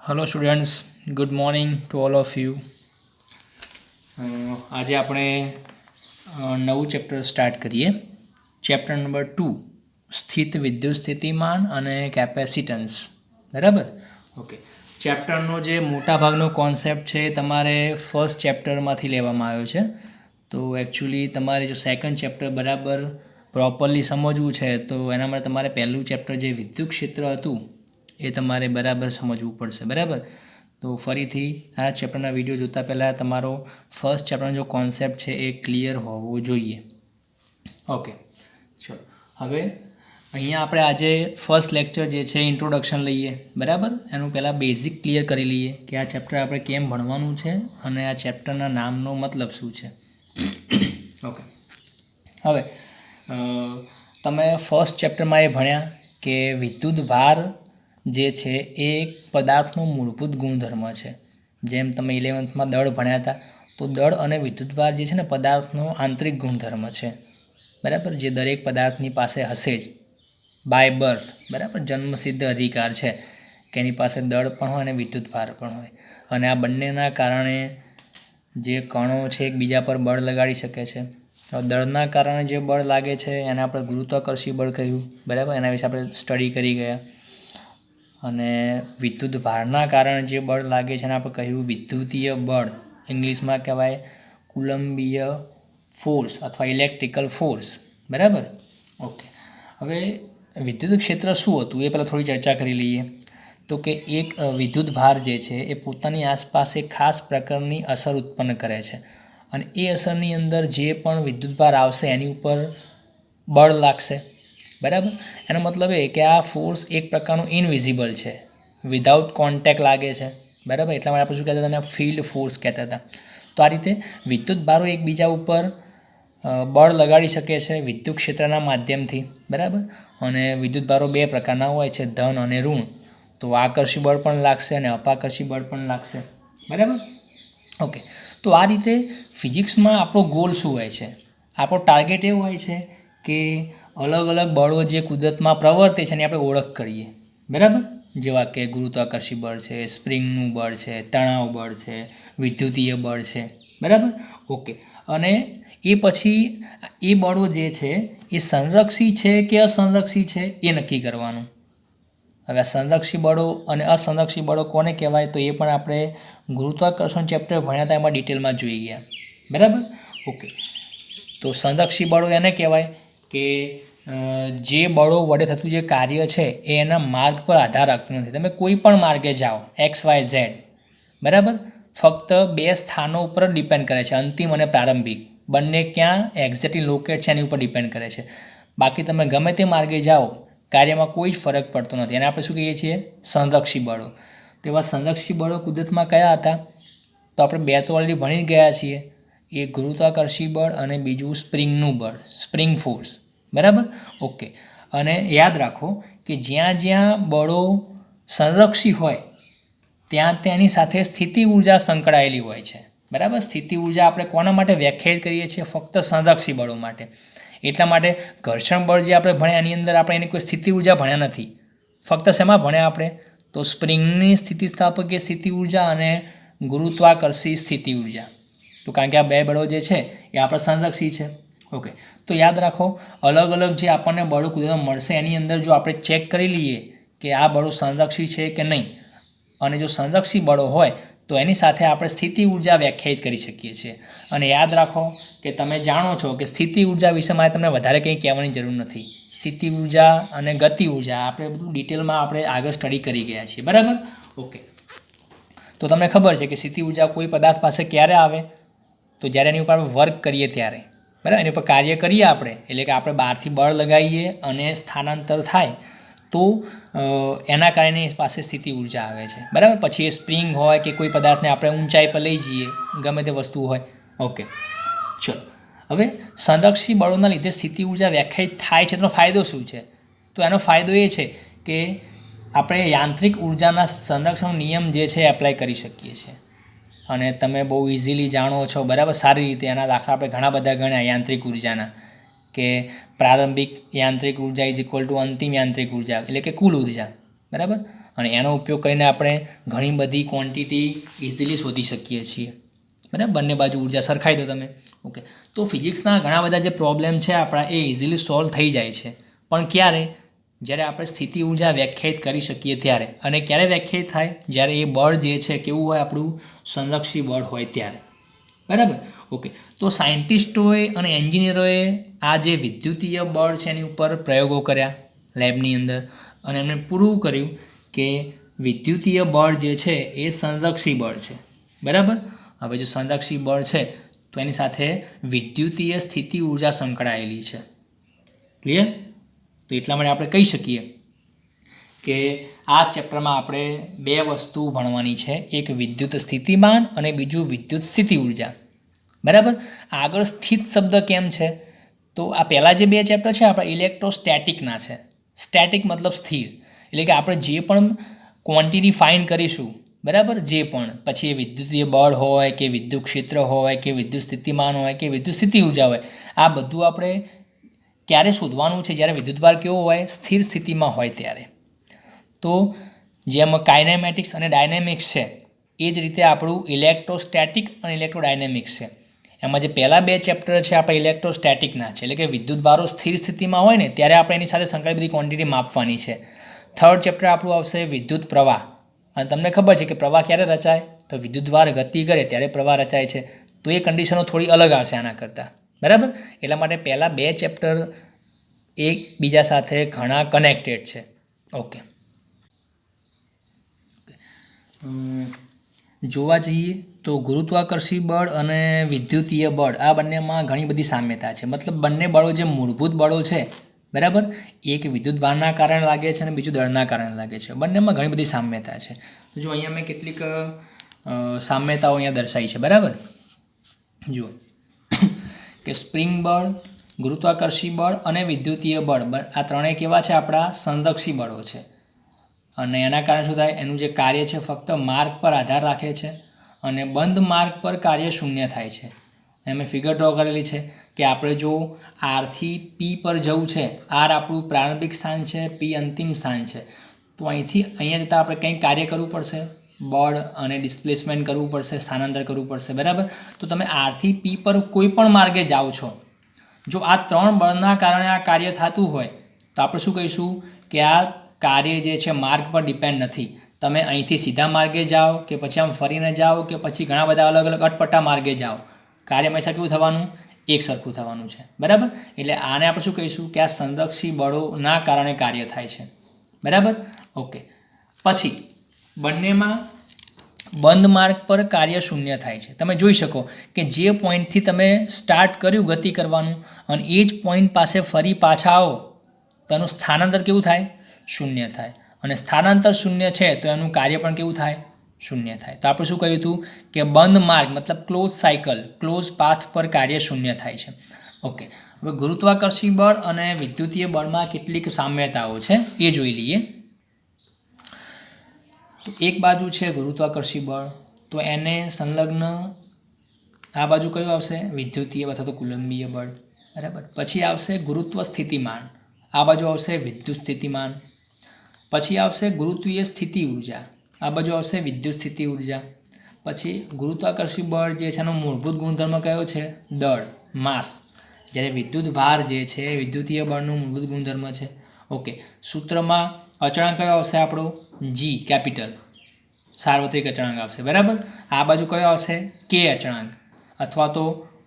Hello students, good morning to all of you. આજે આપણે નવું ચેપ્ટર સ્ટાર્ટ કરીએ. ચેપ્ટર નંબર 2, સ્થિત વિદ્યુત સ્થિતિમાન અને કેપેસિટન્સ. બરાબર? ઓકે. ચેપ્ટરનો જે મોટા ભાગનો કોન્સેપ્ટ છે એ તમારે ફર્સ્ટ ચેપ્ટરમાંથી લેવામાં આવ્યો છે. તો એકચ્યુઅલી તમારે જો સેકન્ડ ચેપ્ટર બરાબર પ્રોપરલી સમજવું છે તો એના માટે તમારે પહેલું ચેપ્ટર જે વિદ્યુત ક્ષેત્ર હતું એ તમારે બરાબર સમજવું પડશે. બરાબર? તો ફરીથી આ ચેપ્ટરના વિડીયો જોતાં પહેલાં તમારો ફર્સ્ટ ચેપ્ટરનો જો કોન્સેપ્ટ છે એ ક્લિયર હોવો જોઈએ. ઓકે, ચલો. હવે અહીંયા આપણે આજે ફર્સ્ટ લેક્ચર જે છે ઇન્ટ્રોડક્શન લઈએ. બરાબર? એનું પહેલાં બેઝિક ક્લિયર કરી લઈએ કે આ ચેપ્ટર આપણે કેમ ભણવાનું છે અને આ ચેપ્ટરના નામનો મતલબ શું છે. ઓકે. હવે તમે ફર્સ્ટ ચેપ્ટરમાં એ ભણ્યા કે વિદ્યુત ભાર જે છે એ એક પદાર્થનો મૂળભૂત ગુણધર્મ છે. જેમ તમે 11th દળ ભણ્યા હતા તો દળ અને વિદ્યુતભાર જે છે ને પદાર્થનો આંતરિક ગુણધર્મ છે. બરાબર? જે દરેક પદાર્થની પાસે હશે જ બાય બર્થ. બરાબર? જન્મસિદ્ધ અધિકાર છે કે એની પાસે દળ પણ હોય અને વિદ્યુતભાર પણ હોય. અને આ બંનેના કારણે જે કણો છે એકબીજા પર બળ લગાડી શકે છે. દળના કારણે જે બળ લાગે છે એને આપણે ગુરુત્વાકર્ષી બળ કહ્યું. બરાબર? એના વિશે આપણે સ્ટડી કરી ગયા. અને વિદ્યુત ભારના કારણે જે બળ લાગે છે એને આપણે કહ્યું વિદ્યુતીય બળ. ઇંગ્લિશમાં કહેવાય કુલમ્બીય ફોર્સ અથવા ઇલેક્ટ્રિકલ ફોર્સ. બરાબર? ઓકે. હવે વિદ્યુત ક્ષેત્ર શું હતું એ પહેલાં થોડી ચર્ચા કરી લઈએ. તો કે એક વિદ્યુત ભાર જે છે એ પોતાની આસપાસ એક ખાસ પ્રકારની અસર ઉત્પન્ન કરે છે અને એ અસરની અંદર જે પણ વિદ્યુત ભાર આવશે એની ઉપર બળ લાગશે. બરાબર? એનો મતલબ એ કે આ ફોર્સ એક પ્રકારનું ઇનવિઝિબલ છે, વિધાઉટ કોન્ટેક્ટ લાગે છે. બરાબર? એટલા માટે આપણે શું કહેતા હતા? ફિલ્ડ ફોર્સ કહેતા હતા. તો આ રીતે વિદ્યુત ભારો એકબીજા ઉપર બળ લગાડી શકે છે વિદ્યુત ક્ષેત્રના માધ્યમથી. બરાબર? અને વિદ્યુત ભારો બે પ્રકારના હોય છે, ધન અને ઋણ. તો આકર્ષી બળ પણ લાગશે અને અપાકર્ષી બળ પણ લાગશે. બરાબર? ઓકે. તો આ રીતે ફિઝિક્સમાં આપણો ગોલ શું હોય છે? આપણો ટાર્ગેટ એવો હોય છે કે અલગ અલગ બળો જે કુદરતમાં પ્રવર્તે છે એની આપણે ઓળખ કરીએ. બરાબર? જેવા કે ગુરુત્વાકર્ષી બળ છે, સ્પ્રિંગનું બળ છે, તણાવ બળ છે, વિદ્યુતીય બળ છે. બરાબર? ઓકે. અને એ પછી એ બળો જે છે એ સંરક્ષી છે કે અસંરક્ષી છે એ નક્કી કરવાનું. હવે સંરક્ષી બળો અને અસંરક્ષી બળો કોને કહેવાય તો એ પણ આપણે ગુરુત્વાકર્ષણ ચેપ્ટર ભણ્યા હતા એમાં ડિટેલમાં જોઈ ગયા. બરાબર? ઓકે. તો સંરક્ષી બળો એને કહેવાય કે જે બળો વડે થતું જે કાર્ય છે એ એના માર્ગ પર આધાર રાખતું નથી. તમે કોઈ પણ માર્ગે જાઓ, XYZ. બરાબર? ફક્ત બે સ્થાનો ઉપર ડિપેન્ડ કરે છે, અંતિમ અને પ્રારંભિક. બંને ક્યાં એક્ઝેક્ટલી લોકેટ છે એની ઉપર ડિપેન્ડ કરે છે. બાકી તમે ગમે તે માર્ગે જાઓ કાર્યમાં કોઈ જ ફરક પડતો નથી. એને આપણે શું કહીએ છીએ? સંરક્ષી બળો. તો એવા સંરક્ષી બળો કુદરતમાં કયા હતા? તો આપણે બે તો ઓલરેડી ભણી ગયા છીએ. એ ગુરુત્વાકર્ષી બળ અને બીજું સ્પ્રિંગનું બળ, સ્પ્રિંગ ફોર્સ. બરાબર? ઓકે. અને યાદ રાખો કે જ્યાં જ્યાં બળો સંરક્ષી હોય ત્યાં તેની સાથે સ્થિતિ ઉર્જા સંકળાયેલી હોય છે. બરાબર? સ્થિતિ ઉર્જા આપણે કોના માટે વ્યાખ્યાયિત કરીએ છીએ? ફક્ત સંરક્ષી બળો માટે. એટલા માટે ઘર્ષણ બળ જે આપણે ભણ્યા એની અંદર આપણે એની કોઈ સ્થિતિ ઉર્જા ભણ્યા નથી. ફક્ત શેમાં ભણ્યા આપણે? તો સ્પ્રિંગની સ્થિતિસ્થાપકીય સ્થિતિ ઉર્જા અને ગુરુત્વાકર્ષી સ્થિતિ ઉર્જા. તો કારણ કે આ બે બળો જે છે એ આપણા સંરક્ષી છે. ઓકે. તો યાદ રાખો અલગ અલગ જે આપણને બળો કુદરતમાં મળશે એની અંદર જો આપણે ચેક કરી લઈએ કે આ બળો સંરક્ષી છે કે નહીં, અને જો સંરક્ષી બળો હોય તો એની સાથે આપણે સ્થિતિ ઉર્જા વ્યાખ્યાયિત કરી શકીએ છીએ. અને યાદ રાખો કે તમે જાણો છો કે સ્થિતિ ઉર્જા વિશે મારે તમને વધારે કંઈ કહેવાની જરૂર નથી. સ્થિતિ ઉર્જા અને ગતિ ઉર્જા આપણે બધું ડિટેલમાં આપણે આગળ સ્ટડી કરી ગયા છીએ. બરાબર? ઓકે. તો તમને ખબર છે કે સ્થિતિ ઉર્જા કોઈ પદાર્થ પાસે ક્યારે આવે? તો જ્યારે એની ઉપર આપણે વર્ક કરીએ ત્યારે. બરાબર? એની ઉપર કાર્ય કરીએ આપણે, એટલે કે આપણે બહારથી બળ લગાવીએ અને સ્થાનાંતર થાય તો એના કારણે એની પાસે સ્થિતિ ઉર્જા આવે છે. બરાબર? પછી એ સ્પ્રિંગ હોય કે કોઈ પદાર્થને આપણે ઊંચાઈ પર લઈ જઈએ, ગમે તે વસ્તુ હોય. ઓકે. ચલો. હવે સંરક્ષી બળોના લીધે સ્થિતિ ઉર્જા વ્યાખ્યાયિત થાય છે. તેનો ફાયદો શું છે? તો એનો ફાયદો એ છે કે આપણે યાંત્રિક ઉર્જાના સંરક્ષણ નિયમ જે છે એ એપ્લાય કરી શકીએ છીએ. અને તમે બહુ ઇઝીલી જાણો છો. બરાબર? સારી રીતે એના દાખલા આપણે ઘણા બધા ગણ્યા યાંત્રિક ઉર્જાના, કે પ્રારંભિક યાંત્રિક ઉર્જા ઇઝ ઇક્વલ ટુ અંતિમ યાંત્રિક ઉર્જા એટલે કે કુલ ઉર્જા. બરાબર? અને એનો ઉપયોગ કરીને આપણે ઘણી બધી ક્વોન્ટિટી ઇઝીલી શોધી શકીએ છીએ, બરાબર. બંને બાજુ ઉર્જા સરખાઈ દો તમે. ઓકે, તો ફિઝિક્સના ઘણા બધા જે પ્રોબ્લેમ છે આપણા એ ઇઝીલી સોલ્વ થઈ જાય છે. પણ ક્યારે? જ્યારે આપણે સ્થિતિ ઉર્જા વ્યાખ્યાયિત કરી શકીએ ત્યારે. અને ક્યારે વ્યાખ્યાયિત થાય? જ્યારે એ બળ જે છે કેવું હોય, આપણું સંરક્ષી બળ હોય ત્યારે, બરાબર. ઓકે, તો સાયન્ટિસ્ટોએ અને એન્જિનિયરોએ આ જે વિદ્યુતીય બળ છે એની ઉપર પ્રયોગો કર્યા લેબની અંદર, અને એમણે પૂરું કર્યું કે વિદ્યુતીય બળ જે છે એ સંરક્ષી બળ છે, બરાબર. હવે જો સંરક્ષી બળ છે તો એની સાથે વિદ્યુતીય સ્થિતિ ઉર્જા સંકળાયેલી છે. ક્લિયર? તો એટલા માટે આપણે કહી શકીએ કે આ ચેપ્ટરમાં આપણે બે વસ્તુ ભણવાની છે, એક વિદ્યુત સ્થિતિમાન અને બીજું વિદ્યુત સ્થિતિ ઉર્જા, બરાબર. આગળ સ્થિત શબ્દ કેમ છે? તો આ પહેલાં જે બે ચેપ્ટર છે આપણા ઇલેક્ટ્રોસ્ટેટિકના છે. સ્ટેટિક મતલબ સ્થિર, એટલે કે આપણે જે પણ ક્વોન્ટિટી ફાઇન્ડ કરીશું, બરાબર, જે પણ પછી એ વિદ્યુતીય બળ હોય કે વિદ્યુત ક્ષેત્ર હોય કે વિદ્યુત સ્થિતિમાન હોય કે વિદ્યુત સ્થિતિ ઉર્જા હોય, આ બધું આપણે ક્યારે શોધવાનું છે? જ્યારે વિદ્યુતભાર કેવો હોય? સ્થિર સ્થિતિમાં હોય ત્યારે. તો જેમ કાઇનેમેટિક્સ અને ડાયનેમિક્સ છે એ જ રીતે આપણું ઇલેક્ટ્રોસ્ટેટિક અને ઇલેક્ટ્રોડાયનેમિક્સ છે. એમાં જે પહેલાં બે ચેપ્ટર છે આપણે ઇલેક્ટ્રોસ્ટેટિકના છે, એટલે કે વિદ્યુતભારો સ્થિર સ્થિતિમાં હોય ને ત્યારે આપણે એની સાથે સંકળાયેલી બધી ક્વોન્ટિટી માપવાની છે. થર્ડ ચેપ્ટર આપણું આવશે વિદ્યુત પ્રવાહ, અને તમને ખબર છે કે પ્રવાહ ક્યારે રચાય? તો વિદ્યુતભાર ગતિ કરે ત્યારે પ્રવાહ રચાય છે. તો એ કન્ડિશનો થોડી અલગ આવશે આના કરતાં, બરાબર. એટલા માટે પહેલાં બે ચેપ્ટર એકબીજા સાથે ઘણા કનેક્ટેડ છે. ઓકે, જોવા જઈએ તો ગુરુત્વાકર્ષી બળ અને વિદ્યુતીય બળ આ બંનેમાં ઘણી બધી સામ્યતા છે. મતલબ બંને બળો જે મૂળભૂત બળો છે, બરાબર, એક વિદ્યુતભારના કારણે લાગે છે અને બીજું દળના કારણે લાગે છે. બંનેમાં ઘણી બધી સામ્યતા છે. જો અહીંયા મેં કેટલીક સામ્યતાઓ અહીંયા દર્શાવી છે, બરાબર. જુઓ કે સ્પ્રિંગ બળ, ગુરુત્વાકર્ષી બળ અને વિદ્યુતીય બળ આ ત્રણેય કેવા છે? આપણા સંરક્ષી બળો છે. અને એના કારણે શું થાય? એનું જે કાર્ય છે ફક્ત માર્ગ પર આધાર રાખે છે અને બંધ માર્ગ પર કાર્ય શૂન્ય થાય છે. મેં ફિગર ડ્રો કરેલી છે કે આપણે જો આરથી પી પર જવું છે, આર આપણું પ્રારંભિક સ્થાન છે, પી અંતિમ સ્થાન છે, તો અહીંથી અહીંયા જતાં આપણે કંઈક કાર્ય કરવું પડશે, બળ અને ડિસ્પ્લેસમેન્ટ કરવું પડશે, સ્થાનાંતર કરવું પડશે, બરાબર. તો તમે આરથી પી પર કોઈ પણ માર્ગે જાઓ છો, જો આ ત્રણ બળના કારણે આ કાર્ય થતું હોય તો આપણે શું કહીશું કે આ કાર્ય જે છે માર્ગ પર ડિપેન્ડ નથી. તમે અહીંથી સીધા માર્ગે જાઓ કે પછી આમ ફરીને જાઓ કે પછી ઘણા બધા અલગ અલગ અટપટા માર્ગે જાઓ, કાર્ય હંમેશા કેવું થવાનું? એક સરખું થવાનું છે, બરાબર. એટલે આને આપણે શું કહીશું કે આ સંરક્ષી બળોના કારણે કાર્ય થાય છે, બરાબર. ઓકે, પછી બંનેમાં બંધ માર્ગ પર કાર્ય શૂન્ય થાય છે. તમે જોઈ શકો કે જે પોઈન્ટથી તમે સ્ટાર્ટ કર્યું ગતિ કરવાનું અને એ જ પોઈન્ટ પાસે ફરી પાછા આવો તો એનું સ્થાનાંતર કેવું થાય? શૂન્ય થાય. અને સ્થાનાંતર શૂન્ય છે તો એનું કાર્ય પણ કેવું થાય? શૂન્ય થાય. તો આપણે શું કહ્યું હતું કે બંધ માર્ગ મતલબ ક્લોઝ સાયકલ, ક્લોઝ પાથ પર કાર્ય શૂન્ય થાય છે. ઓકે, હવે ગુરુત્વાકર્ષી બળ અને વિદ્યુતીય બળમાં કેટલીક સામ્યતાઓ છે એ જોઈ લઈએ. તો એક બાજુ છે ગુરુત્વાકર્ષી બળ, તો એને સંલગ્ન આ બાજુ કયું આવશે? વિદ્યુતીય અથવા તો કુલંબીય બળ, બરાબર. પછી આવશે ગુરુત્વ સ્થિતિમાન, આ બાજુ આવશે વિદ્યુત સ્થિતિમાન. પછી આવશે ગુરુત્વીય સ્થિતિ ઉર્જા, આ બાજુ આવશે વિદ્યુત સ્થિતિ ઉર્જા. પછી ગુરુત્વાકર્ષી બળ જે છે એનો મૂળભૂત ગુણધર્મ કયો છે? દળ, માસ. જ્યારે વિદ્યુત ભાર જે છે વિદ્યુતીય બળનું મૂળભૂત ગુણધર્મ છે. ઓકે, સૂત્રમાં અચળાંક કયો આવશે? આપણો જી કેપિટલ, સાર્વત્રિક અચળાંક આવશે, બરાબર. આ બાજુ કયો આવશે? કે અચળાંક અથવા તો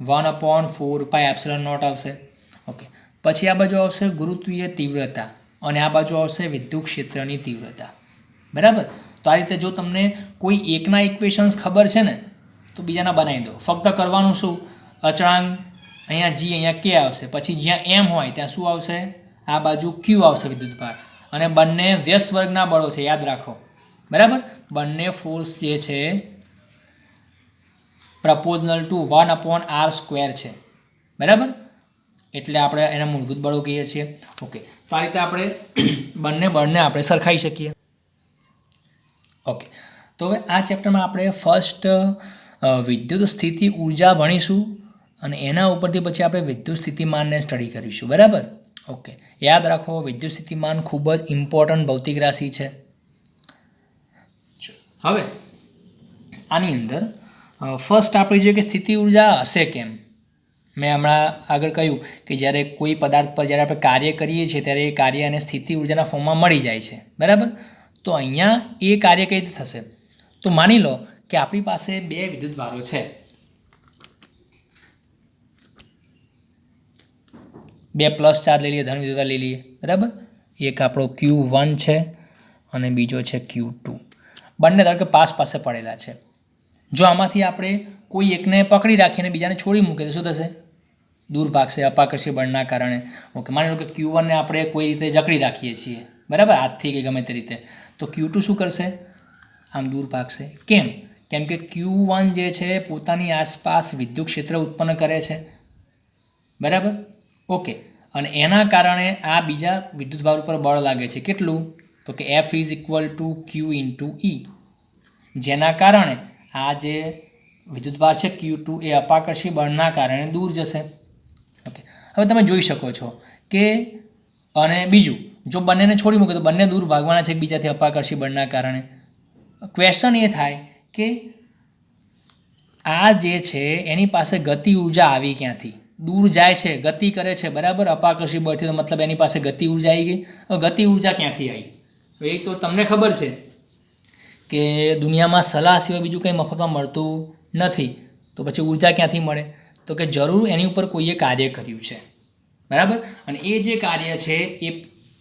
1/4πε0 આવશે. ઓકે, પછી આ બાજુ આવશે ગુરુત્વીય તીવ્રતા અને આ બાજુ આવશે વિદ્યુત ક્ષેત્રની તીવ્રતા, બરાબર. તો આ રીતે જો તમને કોઈ એકના ઇક્વેશન્સ ખબર છે ને તો બીજાના બનાવી દો. ફક્ત કરવાનું શું? અચળાંક અહીંયા જી, અહીંયા કે આવશે, પછી જ્યાં એમ હોય ત્યાં શું આવશે? આ બાજુ ક્યુ આવશે વિદ્યુતભાર, અને બંને વ્યસ્ત વર્ગના બળો છે, યાદ રાખો, બરાબર. બંને ફોર્સ જે છે પ્રપોઝનલ ટુ 1/r² છે, બરાબર. એટલે આપણે એના મૂળભૂત બળો કહીએ છીએ. ઓકે, તો આ રીતે આપણે બંને બળને આપણે સરખાઈ શકીએ. ઓકે, તો હવે આ ચેપ્ટરમાં આપણે ફર્સ્ટ વિદ્યુત સ્થિતિ ઉર્જા ભણીશું અને એના ઉપરથી પછી આપણે વિદ્યુત સ્થિતિમાનને સ્ટડી કરીશું, બરાબર. ઓકે, યાદ રાખો વિદ્યુત સ્થિતિમાન ખૂબ જ ઇમ્પોર્ટન્ટ ભૌતિક રાશિ છે. હવે આની અંદર ફર્સ્ટ આપણે જોઈએ કે સ્થિતિ ઉર્જા હશે કેમ. મેં હમણાં આગળ કહ્યું કે જ્યારે કોઈ પદાર્થ પર જ્યારે આપણે કાર્ય કરીએ છીએ ત્યારે એ કાર્ય અને સ્થિતિ ઉર્જાના ફોર્મમાં મળી જાય છે, બરાબર. તો અહીંયા એ કાર્ય કઈ રીતે થશે, તો માની લો કે આપણી પાસે બે વિદ્યુતભારો છે, બે પ્લસ ચાર્જ લઈ લઈએ, ધન વિદ્યુતભાર લઈ લઈએ, બરાબર. એક આપણો Q1 છે અને બીજો છે Q2. બંને ધારો કે પાસ પાસે પડેલા છે. જો આમાંથી આપણે કોઈ એકને પકડી રાખીને બીજાને છોડી મૂકીએ તો શું થશે, દૂર ભાગશે અપાકર્ષી બળના કારણે. ઓકે, માની લો કે Q1 ને આપણે કોઈ રીતે જકડી રાખીએ છીએ, બરાબર, હાથથી કે ગમે તે રીતે, તો Q2 શું કરશે, આમ દૂર ભાગશે. કેમ કે Q1 જે છે પોતાની આસપાસ વિદ્યુત ક્ષેત્ર ઉત્પન્ન કરે છે, બરાબર. ઓકે, અને એના કારણે આ બીજા વિદ્યુતભાર ઉપર બળ લાગે છે. કેટલું, તો કે F = Q × E, જેના કારણે આ જે વિદ્યુતભાર છે Q2 એ અપાકર્ષી બળના કારણે દૂર જશે. ઓકે, હવે તમે જોઈ શકો છો કે, અને બીજું, જો બંનેને છોડી મૂકે તો બંને દૂર ભાગવાના છે એકબીજાથી અપાકર્ષી બળના કારણે. ક્વેશ્ચન એ થાય કે આ જે છે એની પાસે ગતિ ઉર્જા આવી ક્યાંથી, દૂર જાય છે, ગતિ કરે છે, બરાબર, અપાકર્ષી બળથી, તો મતલબ એની પાસે ગતિ ઉર્જા આવી ગઈ. હવે ગતિ ઉર્જા ક્યાંથી આવી, એ તો તમને ખબર છે કે દુનિયામાં સલાહ સિવાય બીજું કંઈ મફતમાં મળતું નથી, તો પછી ઉર્જા ક્યાંથી મળે, તો કે જરૂર એની ઉપર કોઈએ કાર્ય કર્યું છે, બરાબર. અને એ જે કાર્ય છે એ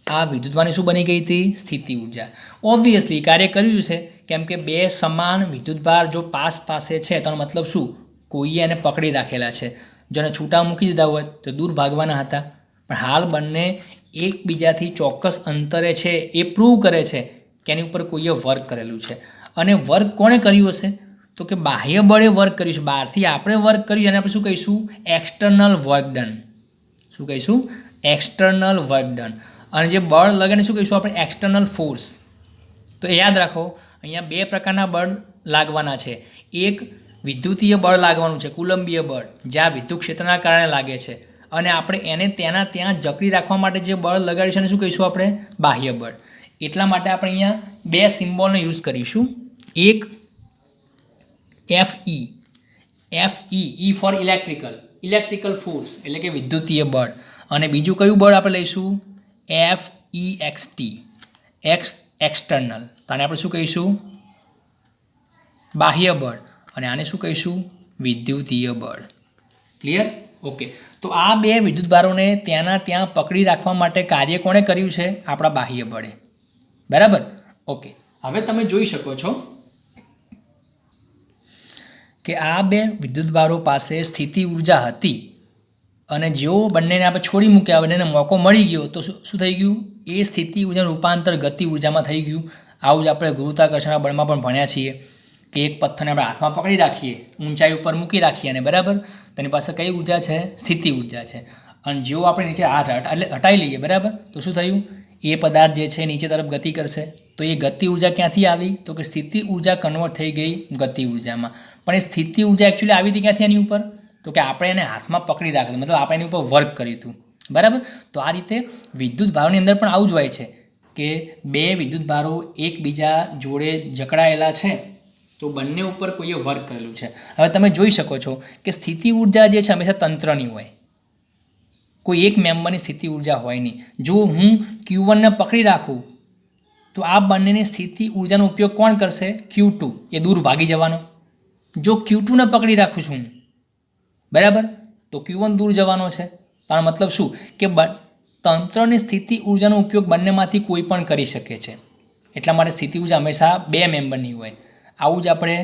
આ વિદ્યુતભારની શું બની ગઈ હતી, સ્થિતિ ઉર્જા. ઓબ્વિયસલી કાર્ય કર્યું છે, કેમ કે બે સમાન વિદ્યુતભાર જો પાસે છે તો મતલબ શું, કોઈએ એને પકડી રાખેલા છે. જો એને છૂટા મૂકી દીધા હોય તો દૂર ભાગવાના હતા, પણ હાલ બંને એકબીજાથી ચોક્કસ અંતરે છે એ પ્રૂવ કરે છે કે એની ઉપર કોઈએ વર્ક કરેલું છે. અને વર્ક કોણે કર્યું હશે, તો કે બાહ્ય બળે વર્ક કર્યું છે, બહારથી આપણે વર્ક કર્યું અને આપણે શું કહીશું, એક્સટર્નલ વર્ક ડન. શું કહીશું, એક્સટર્નલ વર્ક ડન. અને જે બળ લગાને શું કહીશું આપણે, એક્સટર્નલ ફોર્સ. તો એ યાદ રાખો, અહીંયા બે પ્રકારના બળ લાગવાના છે. એક વિદ્યુતીય બળ લાગવાનું છે, કુલંબીય બળ, જે આ વિદ્યુત ક્ષેત્રના કારણે લાગે છે, અને આપણે એને ત્યાં જકડી રાખવા માટે જે બળ લગાડ્યું છે એને શું કહીશું આપણે, બાહ્ય બળ. એટલા માટે આપણે અહીંયા બે સિમ્બોલનો યુઝ કરીશું. એક Fe, E for electrical force એટલે કે વિદ્યુતીય બળ, અને બીજું કયું બળ આપણે લઈશું, Fext, એક્સટર્નલ. તો આને આપણે શું કહીશું, બાહ્ય બળ, અને આને શું કહીશું, વિદ્યુતીય બળ. ક્લિયર? ઓકે, તો આ બે વિદ્યુતભારોને ત્યાં પકડી રાખવા માટે કાર્ય કોણે કર્યું છે, આપણા બાહ્ય બળે, બરાબર. ઓકે, હવે તમે જોઈ શકો છો કે આ બે વિદ્યુતભારો પાસે સ્થિતિ ઉર્જા હતી, અને જેઓ બંનેને આપણે છોડી મૂક્યા, બંનેને મોકો મળી ગયો, તો શું થઈ ગયું, એ સ્થિતિ ઉર્જાનું રૂપાંતર ગતિ ઉર્જામાં થઈ ગયું. આવું જ આપણે ગુરુત્વાકર્ષણના બળમાં પણ ભણ્યા છીએ કે એક પથ્થરને આપણે હાથમાં પકડી રાખીએ, ઊંચાઈ ઉપર મૂકી રાખીએ, અને બરાબર તેની પાસે કઈ ઉર્જા છે, સ્થિતિ ઉર્જા છે. અને જેવો આપણે નીચે હાથ હટાવી લઈએ, બરાબર, તો શું થયું, એ પદાર્થ જે છે નીચે તરફ ગતિ કરશે. તો એ ગતિ ઉર્જા ક્યાંથી આવી, તો કે સ્થિતિ ઉર્જા કન્વર્ટ થઈ ગઈ ગતિ ઉર્જામાં. પણ એ સ્થિતિ ઉર્જા એકચ્યુઅલી આવી હતી ક્યાંથી એની ઉપર, તો કે આપણે એને હાથમાં પકડી રાખ્યું, મતલબ આપણે એની ઉપર વર્ક કર્યું હતું, બરાબર. તો આ રીતે વિદ્યુત ભારોની અંદર પણ આવું જ હોય છે કે બે વિદ્યુત ભારો એકબીજા જોડે જકડાયેલા છે, તો બંને ઉપર કોઈએ વર્ક કરેલું છે. હવે તમે જોઈ શકો છો કે સ્થિતિ ઉર્જા જે છે હંમેશા તંત્રની હોય, કોઈ એક મેમ્બરની સ્થિતિ ઉર્જા હોય નહીં. જો હું Q1 ને પકડી રાખું તો આ બંનેની સ્થિતિ ઉર્જાનો ઉપયોગ કોણ કરશે, Q2, એ દૂર ભાગી જવાનો. જો Q2 ને પકડી રાખું છું, બરાબર, તો Q1 દૂર જવાનો છે. તારો મતલબ શું કે તંત્રની સ્થિતિ ઉર્જાનો ઉપયોગ બંનેમાંથી કોઈ પણ કરી શકે છે. એટલા માટે સ્થિતિ ઉર્જા હંમેશા બે મેમ્બરની હોય. આવું જ આપણે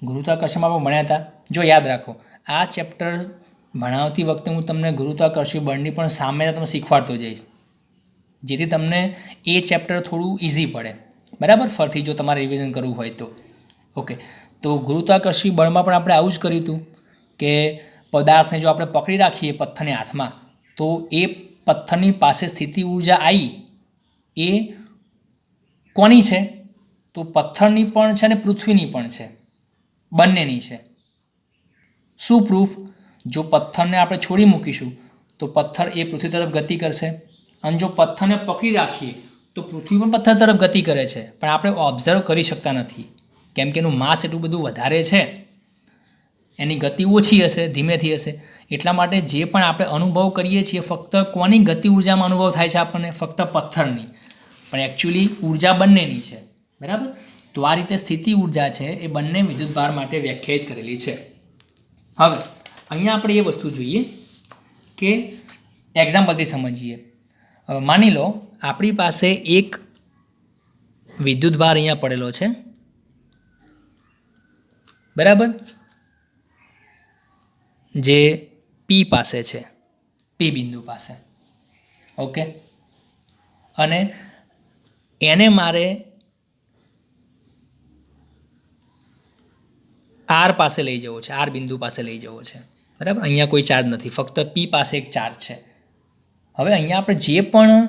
ગુરુત્વાકર્ષણમાં પણ ભણ્યા હતા. જો યાદ રાખો, આ ચેપ્ટર ભણાવતી વખતે હું તમને ગુરુત્વાકર્ષણ બળની પણ સામ્યતા તમને શીખવાડતો જઈશ, જેથી તમને એ ચેપ્ટર થોડું ઇઝી પડે, બરાબર, ફરથી જો તમારે રિવિઝન કરવું હોય તો. ઓકે, તો ગુરુત્વાકર્ષણ બળમાં પણ આપણે આવું જ કર્યું હતું કે પદાર્થને જો આપણે પકડી રાખીએ પથ્થરને હાથમાં, તો એ પથ્થરની પાસે સ્થિતિ ઉર્જા આવી, એ કોની છે, તો પથ્થરની પણ છે અને પૃથ્વીની પણ છે, બંનેની છે. શું પ્રૂફ, જો પથ્થરને આપણે છોડી મૂકીશું તો પથ્થર એ પૃથ્વી તરફ ગતિ કરશે, અને જો પથ્થરને પકડી રાખીએ તો પૃથ્વી પણ પથ્થર તરફ ગતિ કરે છે, પણ આપણે ઓબ્ઝર્વ કરી શકતા નથી. કેમ કે એનું માસ એટલું બધું વધારે છે, એની ગતિ ઓછી હશે, ધીમેથી હશે, એટલા માટે જે પણ આપણે અનુભવ કરીએ છીએ ફક્ત કોની ગતિ ઉર્જામાં અનુભવ થાય છે આપણને? ફક્ત પથ્થરની, પણ એકચ્યુઅલી ઉર્જા બંનેની છે, બરાબર. તો આ રીતે સ્થિતિ ઉર્જા છે એ બંને વિદ્યુતભાર માટે વ્યાખ્યાયિત કરેલી છે. હવે અહીંયા આપણે એ વસ્તુ જોઈએ કે એક્ઝામ્પલથી સમજીએ. માની લો આપણી પાસે એક વિદ્યુતભાર અહીંયા પડેલો છે, બરાબર, જે પી પાસે છે, પી બિંદુ પાસે, ઓકે. અને એને મારે આર પાસે લઈ જવો છે, આર બિંદુ પાસે લઈ જવો છે, બરાબર. અહીંયા કોઈ ચાર્જ નથી, ફક્ત પી પાસે એક ચાર્જ છે. હવે અહીંયા આપણે જે પણ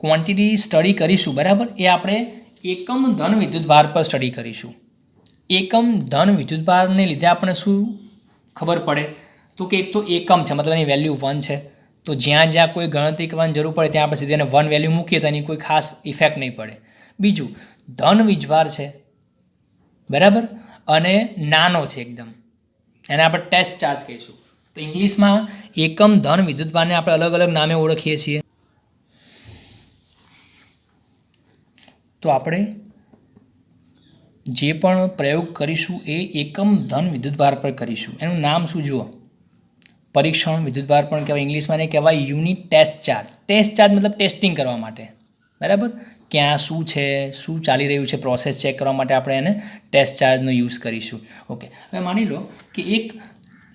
ક્વોન્ટિટી સ્ટડી કરીશું, બરાબર, એ આપણે એકમ ધન વિદ્યુતભાર પર સ્ટડી કરીશું. એકમ ધન વિદ્યુતભારને લીધે આપણને શું ખબર પડે? તો કે એક તો એકમ છે, મતલબ એની વેલ્યુ 1 છે. તો જ્યાં જ્યાં કોઈ ગણતરી કરવાની જરૂર પડે ત્યાં આપણે સીધી એને 1 વેલ્યુ મૂકીએ તો એની કોઈ ખાસ ઇફેક્ટ નહીં પડે. બીજું, ધન વીજભાર છે, બરાબર, અને નાનો છે એકદમ, એને આપણે ટેસ્ટ ચાર્જ કહીશું. તો ઇંગ્લિશમાં એકમ ધન વિદ્યુતભારને આપણે અલગ અલગ નામે ઓળખીએ છીએ. તો આપણે જે પણ પ્રયોગ કરીશું એ એકમ ધન વિદ્યુતભાર પર કરીશું. એનું નામ શું જુઓ? પરીક્ષણ વિદ્યુતભાર પણ કહેવાય, ઇંગ્લિશમાં એને કહેવાય unit test charge. Test charge મતલબ ટેસ્ટિંગ કરવા માટે, બરાબર, ક્યાં શું છે, શું ચાલી રહ્યું છે, પ્રોસેસ ચેક કરવા માટે આપણે એને ટેસ્ટ ચાર્જનો યુઝ કરીશું. ઓકે. હવે માની લો કે એક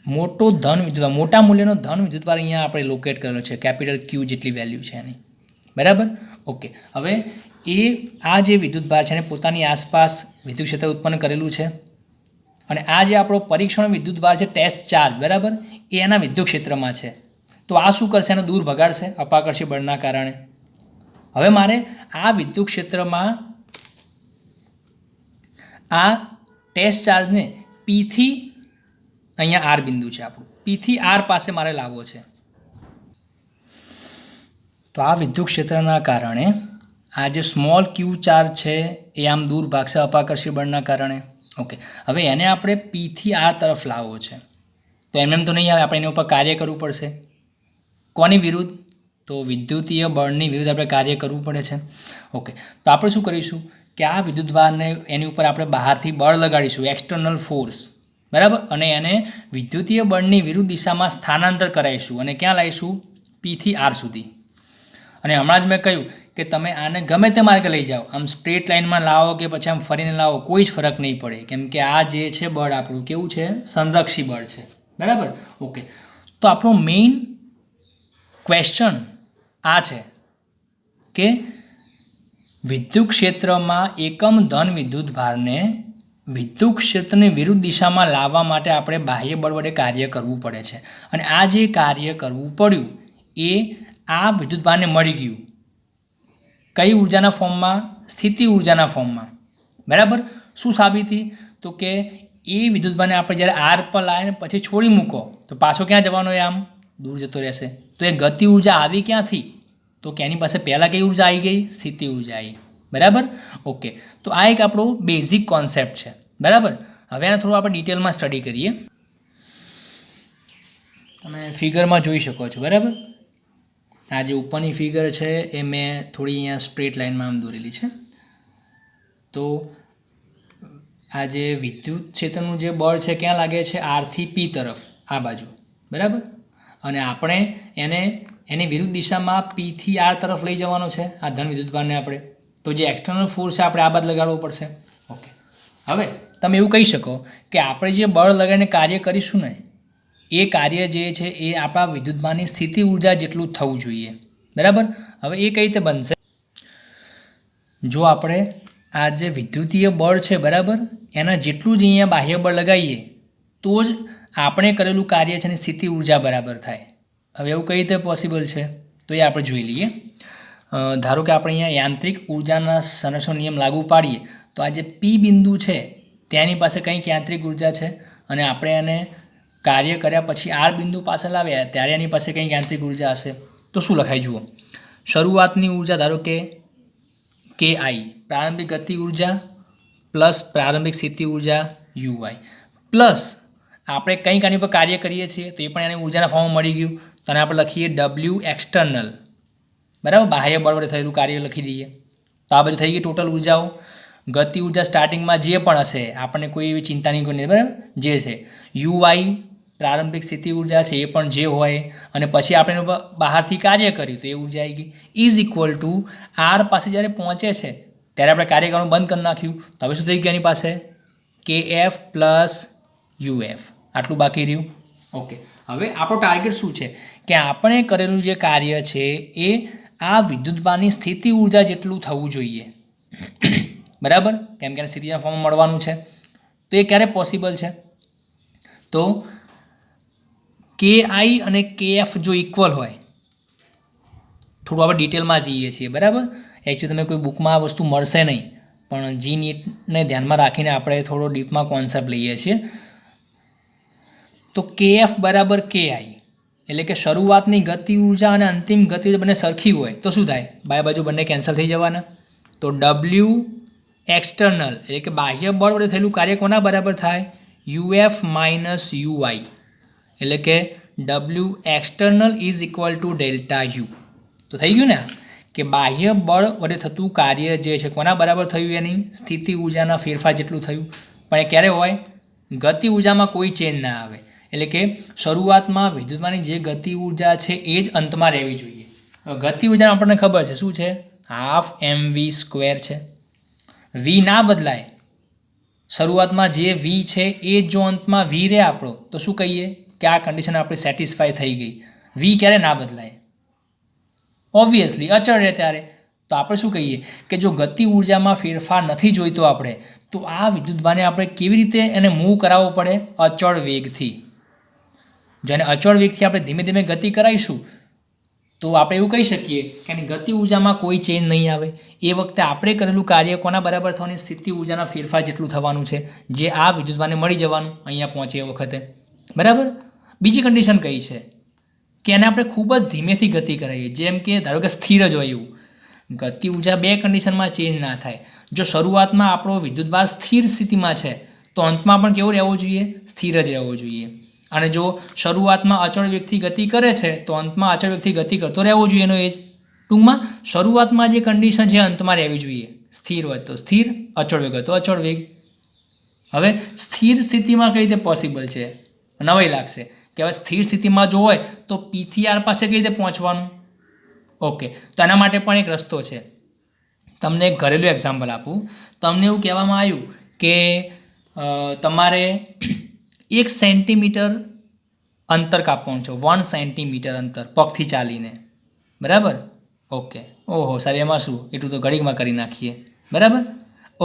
મોટો ધન વિદ્યુતભાર, મોટા મૂલ્યનો ધન વિદ્યુતભાર અહીંયા આપણે લોકેટ કરેલો છે, કેપિટલ ક્યુ જેટલી વેલ્યુ છે એની, બરાબર. ઓકે. હવે આ જે વિદ્યુતભાર છે એને પોતાની આસપાસ વિદ્યુત ક્ષેત્ર ઉત્પન્ન કરેલું છે, અને આ જે આપણો પરીક્ષણ વિદ્યુતભાર છે, ટેસ્ટ ચાર્જ, બરાબર, એ એના વિદ્યુત ક્ષેત્રમાં છે. તો આ શું કરશે? એને દૂર ભગાડશે અપાકર્ષી બળના કારણે. હવે મારે આ વિદ્યુત ક્ષેત્રમાં આ ટેસ્ટ ચાર્જને પીથી, અહીંયા આર બિંદુ છે આપણું, પીથી આર પાસે મારે લાવવો છે. તો આ વિદ્યુત ક્ષેત્રના કારણે આ જે સ્મોલ ક્યુ ચાર્જ છે એ આમ દૂર ભાગશે અપાકર્ષી બળના કારણે. ઓકે. હવે એને આપણે પીથી આર તરફ લાવવો છે. તો એમ તો નહીં આવે, આપણે એની ઉપર કાર્ય કરવું પડશે. કોની વિરુદ્ધ? તો વિદ્યુતીય બળની વિરુદ્ધ આપણે કાર્ય કરવું પડે છે. ઓકે. તો આપણે શું કરીશું કે આ વિદ્યુતભારને એની ઉપર આપણે બહારથી બળ લગાડીશું, એક્સટર્નલ ફોર્સ, બરાબર, અને એને વિદ્યુતીય બળની વિરુદ્ધ દિશામાં સ્થાનાંતર કરાવીશું અને ક્યાં લાવીશું? પીથી આર સુધી. અને હમણાં જ મેં કહ્યું કે તમે આને ગમે તે માર્ગે લઈ જાઓ, આમ સ્ટ્રેટ લાઇનમાં લાવો કે પછી આમ ફરીને લાવો, કોઈ જ ફરક નહીં પડે, કેમ કે આ જે છે બળ આપણું કેવું છે? સંરક્ષી બળ છે, બરાબર. ઓકે. તો આપણો મેઇન ક્વેશ્ચન આ છે કે વિદ્યુત ક્ષેત્રમાં એકમ ધન વિદ્યુતભારને વિદ્યુત ક્ષેત્રની વિરુદ્ધ દિશામાં લાવવા માટે આપણે બાહ્ય બળ વડે કાર્ય કરવું પડે છે. અને આ જે કાર્ય કરવું પડ્યું એ આ વિદ્યુતભારને મળી ગયું કઈ ઉર્જાના ફોર્મમાં? સ્થિતિ ઉર્જાના ફોર્મમાં, બરાબર. શું સાબિતી? તો કે એ વિદ્યુતભારને આપણે જ્યારે આર પર લાવીને પછી છોડી મૂકો તો પાછો ક્યાં જવાનો? એ આમ દૂર જતો રહેશે. તો એ ગતિ ઉર્જા આવી ક્યાંથી? તો કે એની પાસે પહેલાં કઈ ઉર્જા આવી ગઈ? સ્થિતિ ઉર્જા આવી, બરાબર. ઓકે. તો આ એક આપણો બેઝિક કોન્સેપ્ટ છે, બરાબર. હવે આને થોડું આપણે ડિટેલમાં સ્ટડી કરીએ. તમે ફિગરમાં જોઈ શકો છો, બરાબર. આ જે ઉપરની ફિગર છે એ મેં થોડી અહીંયા સ્ટ્રેટ લાઇનમાં આમ દોરેલી છે. તો આ જે વિદ્યુત ક્ષેત્રનું જે બળ છે ક્યાં લાગે છે? આરથી પી તરફ, આ બાજુ, બરાબર. અને આપણે એને એની વિરુદ્ધ દિશામાં પીથી આર તરફ લઈ જવાનો છે આ ધન વિદ્યુતભારને આપણે. તો જે એક્સટર્નલ ફોર્સ છે આપણે આ બાદ લગાડવો પડશે. ઓકે. હવે તમે એવું કહી શકો કે આપણે જે બળ લગાડીને કાર્ય કરીશું ને એ કાર્ય જે છે એ આપણા વિદ્યુતભારની સ્થિતિ ઉર્જા જેટલું થવું જોઈએ, બરાબર. હવે એ કઈ રીતે બનશે? જો આપણે આ જે વિદ્યુતીય બળ છે, બરાબર, એના જેટલું જ અહીંયા બાહ્ય બળ લગાવીએ તો જ આપણે કરેલું કાર્ય છે એની સ્થિતિ ઉર્જા બરાબર થાય. હવે એવું કઈ રીતે પોસિબલ છે? તો એ આપણે જોઈ લઈએ. ધારો કે આપણે અહીંયા યાંત્રિક ઉર્જાના સંરક્ષણ નિયમ લાગુ પાડીએ તો આ જે પી બિંદુ છે તેની પાસે કંઈક યાંત્રિક ઉર્જા છે, અને આપણે એને કાર્ય કર્યા પછી આર બિંદુ પાસે લાવ્યા ત્યારે એની પાસે કંઈક યાંત્રિક ઉર્જા હશે. તો શું લખાય જુઓ? શરૂઆતની ઉર્જા ધારો કે KI પ્રારંભિક ગતિ ઉર્જા પ્લસ પ્રારંભિક સ્થિતિ ઉર્જા UI પ્લસ આપણે કંઈક આની પર કાર્ય કરીએ છીએ તો એ પણ એને ઉર્જાના ફોર્મમાં મળી ગયું. તો આને આપણે લખીએ W એક્સટર્નલ, બરાબર, બાહ્ય બળ વડે થયેલું કાર્ય લખી દઈએ. તો આ બધું થઈ ગઈ ટોટલ ઉર્જાઓ. ગતિ ઉર્જા સ્ટાર્ટિંગમાં જે પણ હશે આપણને કોઈ એવી ચિંતા નહીં કરવાની, બરાબર, જે છે UI પ્રારંભિક સ્થિતિ ઉર્જા છે એ પણ જે હોય અને પછી આપણે એના બહારથી કાર્ય કર્યું તો એ ઉર્જા આવી ગઈ ઇઝ ઇક્વલ ટુ R પાસે જ્યારે પહોંચે છે ત્યારે આપણે કાર્ય કરવાનું બંધ કરી નાખ્યું. તો હવે શું થઈ ગયું એની પાસે KF પ્લસ UF, આટલું બાકી રહ્યું. ઓકે, હવે આપણો ટાર્ગેટ શું છે કે આપણે કરેલું જે કાર્ય છે એ આ વિદ્યુતભારની સ્થિતિ ઉર્જા જેટલું થવું જોઈએ. બરાબર, કેમ કે સ્થિતિના ફોર્મમાં મળવાનું છે. તો એ ક્યારે પોસિબલ છે? તો KI અને KF જો ઇક્વલ હોય, થોડું આપણે ડિટેલમાં જઈએ છીએ, બરાબર. એકચ્યુઅલી તમે કોઈ બુકમાં આ વસ્તુ મળશે નહીં, પણ જી નીટને ધ્યાનમાં રાખીને આપણે થોડો ડીપમાં કોન્સેપ્ટ લઈએ છીએ. તો KF બરાબર KI એટલે કે શરૂઆતની ગતિ ઉર્જા અને અંતિમ ગતિ ઉર્જા બંને સરખી હોય તો શું થાય? બાય બાજુ બંને કેન્સલ થઈ જવાના. તો W એક્સટર્નલ એટલે કે બાહ્ય બળ વડે થયેલું કાર્ય કોના બરાબર થાય? UF માઇનસ UI એટલે કે W external is equal to delta U. તો થઈ ગયું ને કે બાહ્ય બળ વડે થતું કાર્ય જે છે કોના બરાબર થયું? એની સ્થિતિ ઉર્જાના ફેરફાર જેટલું થયું. પણ એ ક્યારે હોય? ગતિ ઉર્જામાં કોઈ ચેન્જ ના આવે. એટલે કે શરૂઆતમાં વિદ્યુતમાંની જે ગતિ ઉર્જા છે એ જ અંતમાં રહેવી જોઈએ. ગતિ ઉર્જા આપણને ખબર છે શું છે? હાફ mv² છે. V ના બદલાય, શરૂઆતમાં જે V છે એ જો અંતમાં V રહે આપણો તો શું કહીએ કે આ કન્ડિશન આપણે સેટિસ્ફાય થઈ ગઈ. V ક્યારે ના બદલાય? ઓબ્વિયસલી અચળ રહે ત્યારે. તો આપણે શું કહીએ કે જો ગતિ ઉર્જામાં ફેરફાર નથી જોઈતો આપણે, તો આ વિદ્યુતભારને આપણે કેવી રીતે એને મૂવ કરાવવો પડે? અચળ વેગથી. જો એને અચળ વેગથી આપણે ધીમે ધીમે ગતિ કરાવીશું તો આપણે એવું કહી શકીએ કે એની ગતિ ઉર્જામાં કોઈ ચેન્જ નહીં આવે. એ વખતે આપણે કરેલું કાર્ય કોના બરાબર થવાની? સ્થિતિ ઉર્જાના ફેરફાર જેટલું થવાનું છે, જે આ વિદ્યુતભારને મળી જવાનું અહીંયા પહોંચે એ વખતે. બરાબર. બીજી કન્ડિશન કઈ છે કે એને આપણે ખૂબ જ ધીમેથી ગતિ કરાવીએ, જેમ કે ધારો કે સ્થિર જ હોય એવું. ગતિ ઉર્જા બે કન્ડિશનમાં ચેન્જ ના થાય. જો શરૂઆતમાં આપણો વિદ્યુતભાર સ્થિર સ્થિતિમાં છે તો અંતમાં પણ કેવો રહેવો જોઈએ? સ્થિર જ રહેવો જોઈએ. અને જો શરૂઆતમાં અચળ વેગથી ગતિ કરે છે તો અંતમાં અચળ વેગથી ગતિ કરતો રહેવો જોઈએ એનો એજ. ટૂંકમાં શરૂઆતમાં જે કન્ડિશન છે અંતમાં રહેવી જોઈએ. સ્થિર હોય તો સ્થિર, અચળ વેગ હોય તો અચળ વેગ. હવે સ્થિર સ્થિતિમાં કઈ રીતે પોસિબલ છે? નવાઈ લાગશે કે હવે સ્થિર સ્થિતિમાં જો હોય તો P થી R પાસે કઈ રીતે પહોંચવાનું? ઓકે, તો એના માટે પણ એક રસ્તો છે. તમને એક ઘરેલું એક્ઝામ્પલ આપું. તમને એવું કહેવામાં આવ્યું કે તમારે 1 સેન્ટીમીટર અંતર કાપવાનું છે, 1 સેન્ટીમીટર અંતર પગથી ચાલીને. બરાબર? ઓકે. ઓહો સાહેબ, એમાં શું એટલું તો ઘડીકમાં કરી નાખીએ. બરાબર?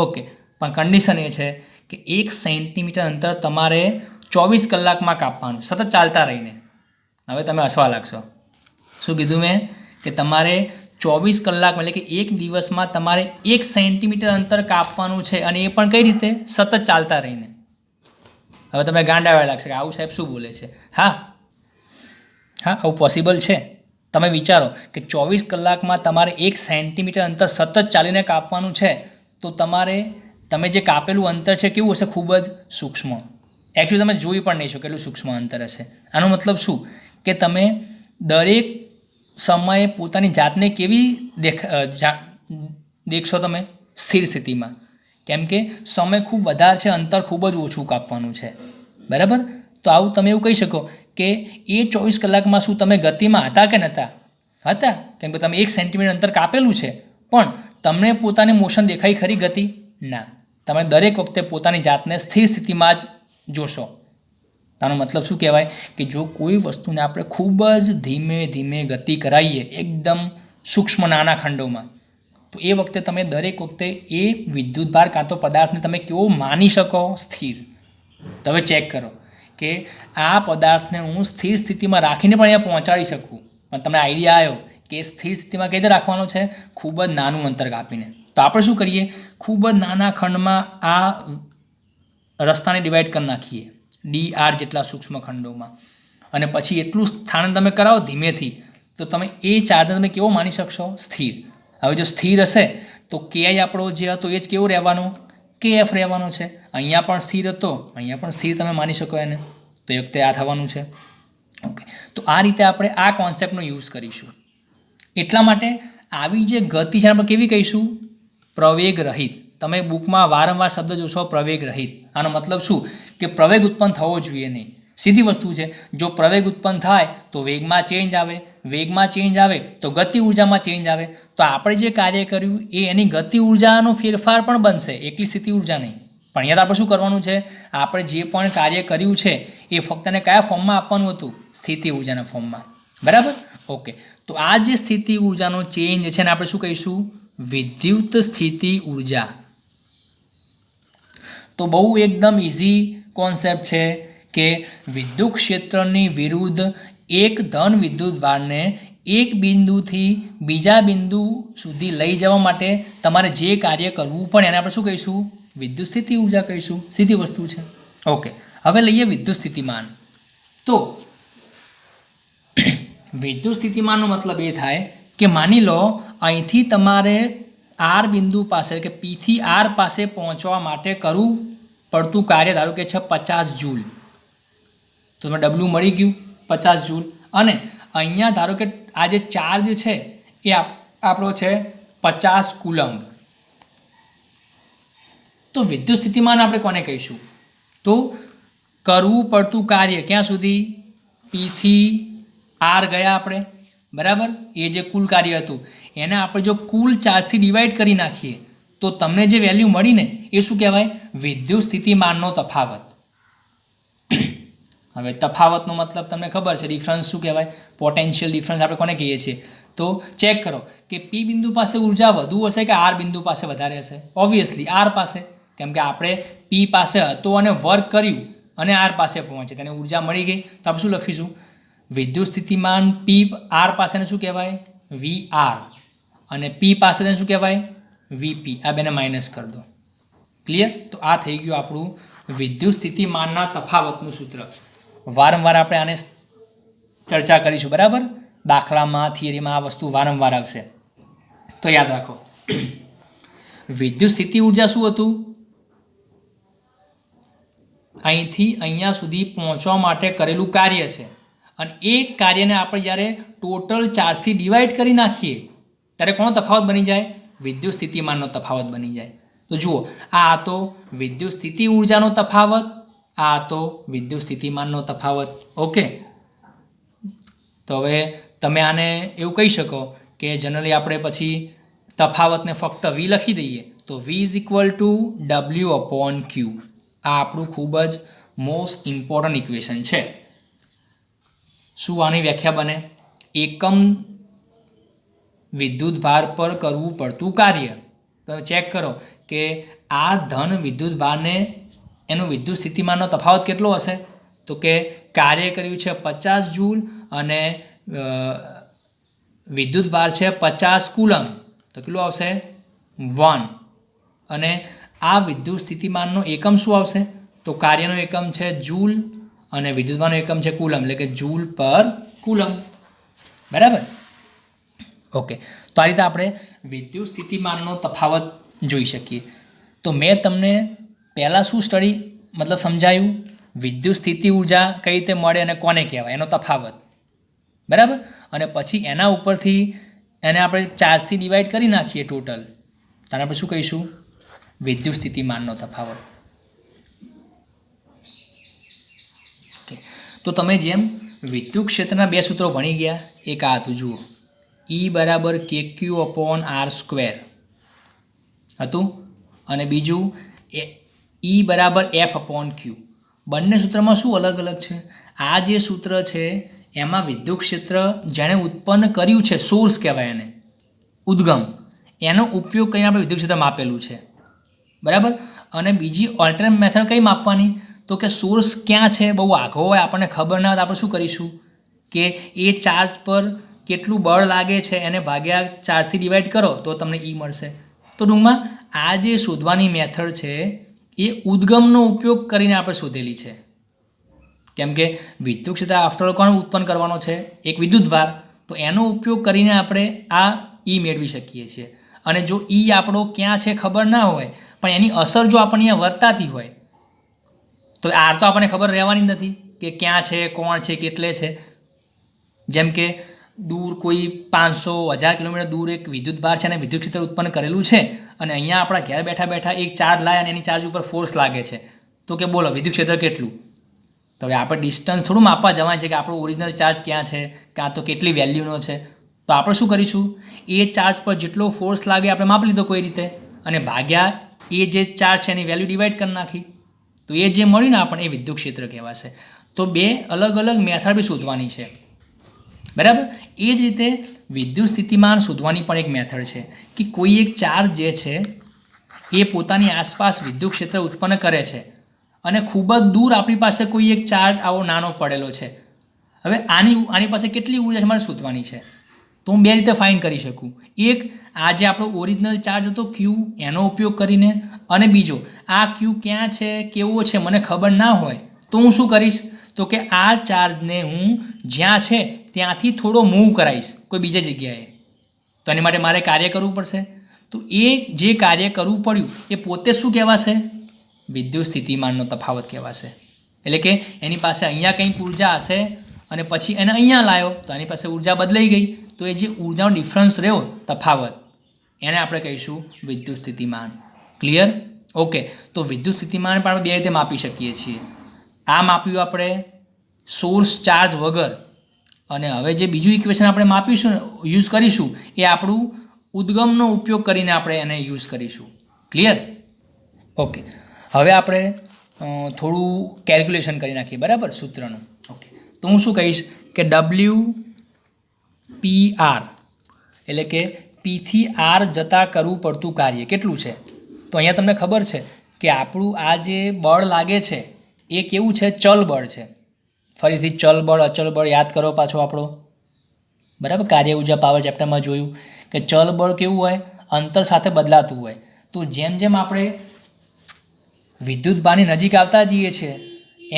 ઓકે, પણ કન્ડિશન એ છે કે 1 સેન્ટીમીટર અંતર તમારે 24 કલાકમાં કાપવાનું, સતત ચાલતા રહીને. હવે તમે હસવા લાગશો. શું કીધું મેં? કે તમારે 24 કલાક એટલે કે એક દિવસમાં તમારે 1 સેન્ટીમીટર અંતર કાપવાનું છે, અને એ પણ કઈ રીતે? સતત ચાલતા રહીને. હવે તમે ગાંડાવા લાગશે કે આવું સાહેબ શું બોલે છે? હા, આવું પોસિબલ છે. તમે વિચારો કે 24 કલાકમાં તમારે 1 સેન્ટીમીટર અંતર સતત ચાલીને કાપવાનું છે, તો તમે જે કાપેલું અંતર છે કેવું હશે? ખૂબ જ સૂક્ષ્મ. એકચ્યુઅલી તમે જોઈ પણ નહીં શકો કેટલું સૂક્ષ્મ અંતર હશે. આનો મતલબ શું કે તમે દરેક સમયે પોતાની જાતને કેવી દેખશો તમે? સ્થિર સ્થિતિમાં. કેમ કે સમય ખૂબ વધારે છે, અંતર ખૂબ જ ઓછું કાપવાનું છે. બરાબર? તો આવું તમે એવું કહી શકો કે એ 24 કલાકમાં શું તમે ગતિમાં હતા કે નહોતા? હતા, કેમ કે તમે 1 સેન્ટીમીટર અંતર કાપેલું છે, પણ તમને પોતાને મોશન દેખાઈ ખરી ગતિ? ના. તમે દરેક વખતે પોતાની જાતને સ્થિર સ્થિતિમાં જ જોશો. આનો મતલબ શું કહેવાય કે જો કોઈ વસ્તુને આપણે ખૂબ જ ધીમે ધીમે ગતિ કરાવીએ, એકદમ સૂક્ષ્મ નાના ખંડોમાં, તો એ વખતે તમે દરેક વખતે એ વિદ્યુતભાર કાં તો પદાર્થને તમે કેવો માની શકો? સ્થિર. તો હવે ચેક કરો કે આ પદાર્થને હું સ્થિર સ્થિતિમાં રાખીને પણ અહીંયા પહોંચાડી શકું, પણ તમને આઈડિયા આવ્યો કે સ્થિર સ્થિતિમાં કઈ રીતે રાખવાનો છે? ખૂબ જ નાનું અંતર કાપીને. તો આપણે શું કરીએ? ખૂબ જ નાના ખંડમાં આ રસ્તાને ડિવાઈડ કરી નાખીએ, dr જેટલા સૂક્ષ્મ ખંડોમાં, અને પછી એટલું સ્થાન તમે કરાવો ધીમેથી, તો તમે એ ચાર્જને તમે કેવો માની શકશો? સ્થિર. હવે જો સ્થિર હશે તો કેઆઈ આપણો જે હતો એ જ કેવો રહેવાનો, કેએફ રહેવાનો છે. અહીંયા પણ સ્થિર હતો, અહીંયા પણ સ્થિર તમે માની શકો એને, તો એ વખતે આ થવાનું છે. ઓકે, તો આ રીતે આપણે આ કોન્સેપ્ટનો યુઝ કરીશું. એટલા માટે આવી જે ગતિ છે આપણે કેવી કહીશું, પ્રવેગ રહિત. તમે બુકમાં વારંવાર શબ્દ જોશો પ્રવેગ રહિત. આનો મતલબ શું કે પ્રવેગ ઉત્પન્ન થવો જોઈએ નહીં. સીધી વસ્તુ છે, જો પ્રવેગ ઉત્પન્ન થાય તો વેગમાં ચેન્જ આવે, વેગમાં ચેન્જ આવે તો ગતિ ઉર્જામાં ચેન્જ આવે. તો આપણે જે કાર્ય કર્યું એ એની ગતિ ઉર્જાનો ફેરફાર પણ બનશે, એકલી સ્થિતિ ઉર્જા નહીં. પણ અહીંયા આપણે શું કરવાનું છે, આપણે જે પણ કાર્ય કર્યું છે એ ફક્ત એને કયા ફોર્મમાં આપવાનું હતું, સ્થિતિ ઉર્જાના ફોર્મમાં. બરાબર? ઓકે, તો આ જે સ્થિતિ ઉર્જાનો ચેન્જ છે ને આપણે શું કહીશું, વિદ્યુત સ્થિતિ ઉર્જા. તો બહુ એકદમ ઇઝી કોન્સેપ્ટ છે કે વિદ્યુત ક્ષેત્રની વિરુદ્ધ એક ધન વિદ્યુત ભારને એક બિંદુથી બીજા બિંદુ સુધી લઈ જવા માટે તમારે જે કાર્ય કરવું પડે એને આપણે શું કહીશું, વિદ્યુત સ્થિતિ ઉર્જા કહીશું. સીધી વસ્તુ છે. ઓકે, હવે લઈએ વિદ્યુત સ્થિતિમાન. તો વિદ્યુત સ્થિતિમાનનો મતલબ એ થાય કે માની લો અહીંથી તમારે આર બિંદુ પાસે કે પીથી આર પાસે પહોંચવા માટે કરવું પડતું કાર્ય ધારો કે છે 50 જૂલ. તો તમે ડબલ્યુ મળી ગયું 50 જૂલ. અને અહીંયા ધારો કે આ જે ચાર્જ છે એ આપણો છે 50 કુલમ્બ. તો વિદ્યુત સ્થિતિમાન આપણે કોને કહીશું, તો કરવું પડતું કાર્ય ક્યાં સુધી, પીથી આર ગયા આપણે, બરાબર, એ જે કુલ કાર્ય હતું એને આપણે જો કુલ ચાર્જથી ડિવાઈડ કરી નાખીએ તો તમને જે વેલ્યુ મળી ને એ શું કહેવાય, વિદ્યુત સ્થિતિમાનનો તફાવત. હવે તફાવતનો મતલબ તમને ખબર છે, ડિફરન્સ શું કહેવાય, પોટેન્શિયલ ડિફરન્સ આપણે કોને કહીએ છીએ. તો ચેક કરો કે પી બિંદુ પાસે ઉર્જા વધુ હશે કે આર બિંદુ પાસે વધારે હશે. ઓબ્વિયસલી આર પાસે, કેમ કે આપણે પી પાસે હતો અને વર્ક કર્યું અને આર પાસે પહોંચે તેને ઉર્જા મળી ગઈ. તો આપણે શું લખીશું, વિદ્યુત સ્થિતિમાન પી આર પાસેને શું કહેવાય, વી આર, અને પી પાસે શું કહેવાય, વીપી. આ બેને માઇનસ કરી દો. ક્લિયર? તો આ થઈ ગયું આપણું વિદ્યુત સ્થિતિમાનના તફાવતનું સૂત્ર. વારંવાર આપણે આને ચર્ચા કરીશું, બરાબર, દાખલામાં, થિયરીમાં આ વસ્તુ વારંવાર આવશે. તો યાદ રાખો, વિદ્યુત સ્થિતિ ઉર્જા શું હતું, અહીંથી અહીંયા સુધી પહોંચવા માટે કરેલું કાર્ય છે. અને એ કાર્યને આપણે જ્યારે ટોટલ ચાર્જથી ડિવાઈડ કરી નાખીએ ત્યારે કોનો તફાવત બની જાય, વિદ્યુત સ્થિતિમાનનો તફાવત બની જાય. તો જુઓ, આ તો વિદ્યુત સ્થિતિ ઉર્જાનો તફાવત, આ તો વિદ્યુત સ્થિતિમાનનો તફાવત. ઓકે, તો હવે તમે આને એવું કહી શકો કે જનરલી આપણે પછી તફાવતને ફક્ત વી લખી દઈએ તો V is equal to W upon Q. આ આપણું ખૂબ જ મોસ્ટ ઇમ્પોર્ટન્ટ ઇક્વેશન છે. શું આની વ્યાખ્યા બને, એકમ વિદ્યુત ભાર પર કરવું પડતું કાર્ય. તમે ચેક કરો કે આ ધન વિદ્યુત ભારને એનું વિદ્યુત સ્થિતિમાનનો તફાવત કેટલો હશે, તો કે કાર્ય કર્યું છે 50 જૂલ અને વિદ્યુત ભાર છે 50 કુલમ, તો કેટલું આવશે 1. અને આ વિદ્યુત સ્થિતિમાનનો એકમ શું આવશે, તો કાર્યનો એકમ છે જૂલ અને વિદ્યુતભારનો એકમ છે કુલમ, એટલે કે જૂલ પર કુલમ. બરાબર? ઓકે, તો આ રીતે આપણે વિદ્યુત સ્થિતિમાનનો તફાવત જોઈ શકીએ. તો મેં તમને પહેલાં શું સમજાયું, વિદ્યુત સ્થિતિ ઉર્જા કઈ રીતે મળે અને કોને કહેવાય એનો તફાવત, બરાબર. અને પછી એના ઉપરથી એને આપણે ચાર્જથી ડિવાઈડ કરી નાખીએ ટોટલ, ત્યારે આપણે શું કહીશું, વિદ્યુત સ્થિતિમાનનો તફાવત. ઓકે, તો તમે જેમ વિદ્યુત ક્ષેત્રના બે સૂત્રો ભણી ગયા, એક આ હતું જુઓ, E બરાબર KQ અપોન R સ્ક્વેર હતું, અને બીજું E બરાબર F અપોન Q. બંને સૂત્રમાં શું અલગ અલગ છે, આ જે સૂત્ર છે એમાં વિદ્યુત ક્ષેત્ર જેણે ઉત્પન્ન કર્યું છે, સોર્સ કહેવાય એને, ઉદ્ગમ, એનો ઉપયોગ કરીને આપણે વિદ્યુત ક્ષેત્ર માપેલું છે, બરાબર. અને બીજી ઓલ્ટરનેટ મેથડ કઈ માપવાની, તો કે સોર્સ ક્યાં છે, બહુ આઘો હોય આપણને ખબર ના હોય તો આપણે શું કરીશું કે એ ચાર્જ પર કેટલું બળ લાગે છે એને ભાગ્યા ચાર્જથી ડિવાઈડ કરો તો તમને E મળશે. તો ટૂંકમાં આ જે શોધવાની મેથડ છે એ ઉદ્ગમનો ઉપયોગ કરીને આપણે શોધેલી છે, કેમ કે વિદ્યુત ક્ષેત્ર આફ્ટર ઓલ કોણ ઉત્પન્ન કરવાનો છે, એક વિદ્યુત ભાર, તો એનો ઉપયોગ કરીને આપણે આ E મેળવી શકીએ છીએ. અને જો ઈ આપણો ક્યાં છે ખબર ના હોય પણ એની અસર જો આપણને અહીંયા વર્તાતી હોય તો આર તો આપણને ખબર રહેવાની નથી કે ક્યાં છે, કોણ છે, કેટલે છે. જેમ કે દૂર કોઈ 500,000 કિલોમીટર દૂર એક વિદ્યુત ભાર છે અને વિદ્યુત ક્ષેત્ર ઉત્પન્ન કરેલું છે અને અહીંયા આપણા ઘેર બેઠા બેઠા એક ચાર્જ લાયા અને એની ચાર્જ ઉપર ફોર્સ લાગે છે, તો કે બોલો વિદ્યુત ક્ષેત્ર કેટલું? તો હવે આપણે ડિસ્ટન્સ થોડું માપવા જવાય છે કે આપણો ઓરિજિનલ ચાર્જ ક્યાં છે, કાં તો કેટલી વેલ્યુનો છે. તો આપણે શું કરીશું, એ ચાર્જ પર જેટલો ફોર્સ લાગે આપણે માપી લીધો કોઈ રીતે અને ભાગ્યા એ જે ચાર્જ છે એની વેલ્યુ ડિવાઈડ કરી નાખી, તો એ જે મળ્યું ને આપણને એ વિદ્યુત ક્ષેત્ર કહેવાશે. તો બે અલગ અલગ મેથડ બી શોધવાની છે, બરાબર. એ જ રીતે વિદ્યુત સ્થિતિમાન શોધવાની પણ એક મેથડ છે કે કોઈ એક ચાર્જ જે છે એ પોતાની આસપાસ વિદ્યુત ક્ષેત્ર ઉત્પન્ન કરે છે અને ખૂબ જ દૂર આપણી પાસે કોઈ એક ચાર્જ આવો નાનો પડેલો છે. હવે આની પાસે કેટલી ઉર્જા છે મારે શોધવાની છે, તો હું બે રીતે ફાઇન્ડ કરી શકું. એક, આ જે આપણો ઓરિજિનલ ચાર્જ હતો ક્યુ એનો ઉપયોગ કરીને, અને બીજો આ ક્યુ ક્યાં છે, કેવો છે મને ખબર ના હોય તો હું શું કરીશ, તો કે આ ચાર્જને હું જ્યાં છે ત્યાંથી થોડો મૂવ કરાવીશ કોઈ બીજી જગ્યાએ. તો એની માટે મારે કાર્ય કરવું પડશે. તો એ જે કાર્ય કરવું પડ્યું એ પોતે શું કહેવાશે, વિદ્યુત સ્થિતિમાનનો તફાવત કહેવાશે. એટલે કે એની પાસે અહીંયા કંઈક ઉર્જા હશે અને પછી એને અહીંયા લાવ્યો તો એની પાસે ઉર્જા બદલાઈ ગઈ, તો એ જે ઉર્જાનો ડિફરન્સ રહ્યો તફાવત એને આપણે કહીશું વિદ્યુત સ્થિતિમાન. ક્લિયર? ઓકે. તો વિદ્યુત સ્થિતિમાન પણ આપણે બે રીતે માપી શકીએ છીએ. આ માપ્યું આપણે સોર્સ ચાર્જ વગર, અને હવે જે બીજું ઇક્વેશન આપણે માપીશું યુઝ કરીશું એ આપણું ઉદ્ગમનો ઉપયોગ કરીને આપણે એને યુઝ કરીશું. ક્લિયર? ઓકે. હવે આપણે થોડું કેલ્ક્યુલેશન કરી નાખીએ, બરાબર, સૂત્રનું. ઓકે. તો હું શું કહીશ કે WPR એટલે કે પીથી આર જતાં કરવું પડતું કાર્ય કેટલું છે. તો અહીંયા તમને ખબર છે કે આપણું આ જે બળ લાગે છે એ કેવું છે, ચલ બળ છે. ફરીથી ચલ બળ અચલ બળ યાદ કરો પાછો આપણો, બરાબર. કાર્ય ઉર્જા પાવર ચેપ્ટરમાં જોયું કે ચલ બળ કેવું હોય, અંતર સાથે બદલાતું હોય. તો જેમ જેમ આપણે વિદ્યુત ભારની નજીક આવતા જઈએ છીએ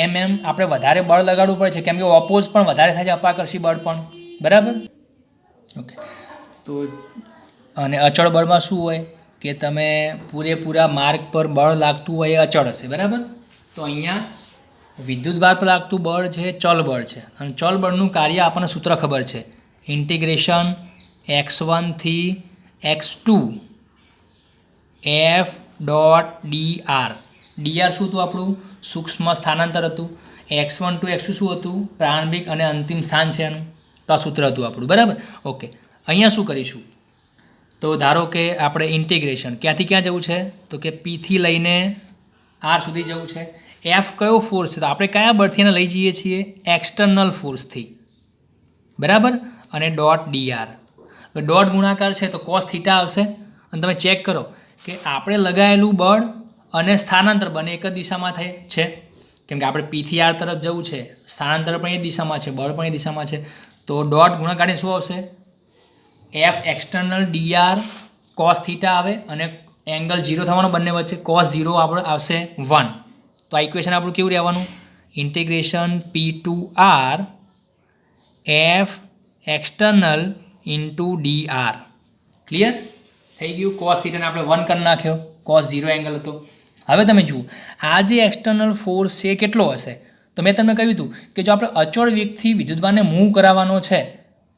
એમ એમ આપણે વધારે બળ લગાડવું પડે છે, કેમ કે ઓપોઝ પણ વધારે થાય છે, અપાકર્ષી બળ પણ, બરાબર. ઓકે. તો અને અચળ બળમાં શું હોય કે તમે પૂરેપૂરા માર્ગ પર બળ લાગતું હોય એ અચળ હશે, બરાબર. તો અહીંયા વિદ્યુત ભાર પર લાગતું બળ છે ચલ બળ છે, અને ચલ બળનું કાર્ય આપણને સૂત્ર ખબર છે, ઇન્ટિગ્રેશન x1 થી x2 F.dr. dr શું હતું આપણું, સૂક્ષ્મ સ્થાનાંતર હતું. x1 to x2 શું હતું, પ્રારંભિક અને અંતિમ સ્થાન છે એનું. તો આ સૂત્ર હતું આપણું, બરાબર. ઓકે. અહીંયા શું કરીશું, તો ધારો કે આપણે ઇન્ટિગ્રેશન ક્યાંથી ક્યાં જવું છે, તો કે પીથી લઈને આર સુધી જવું છે. એફ કયો ફોર્સ છે, તો આપણે કયા બળથી એને લઈ જઈએ છીએ, એક્સટર્નલ ફોર્સથી, બરાબર. અને ડોટ ડીઆર, ડોટ ગુણાકાર છે તો કોસ થીટા આવશે. અને તમે ચેક કરો કે આપણે લગાવેલું બળ અને સ્થાનાંતર બંને એક જ દિશામાં થાય છે, કેમ કે આપણે પીથી આર તરફ જવું છે, સ્થાનાંતર પણ એ દિશામાં છે, બળ પણ એ દિશામાં છે. તો ડોટ ગુણાકારને શું આવશે, F external DR cos theta આવે અને એંગલ 0 થવાનો બંને વચ્ચે, કોસ 0 આપણે આવશે 1. તો આ ઇક્વેશન આપણું કેવું રહેવાનું, integration P to R F external into D R. Clear થઈ ગયું. કોસ થીટાને આપણે 1 કરી નાખ્યો, કોસ 0 એંગલ હતો. હવે તમે જુઓ આ જે એક્સટર્નલ ફોર્સ છે એ કેટલો હશે, તો મેં તમને કહ્યું હતું કે જો આપણે અચળ વેગથી વિદ્યુતભારને મૂવ કરાવવાનો છે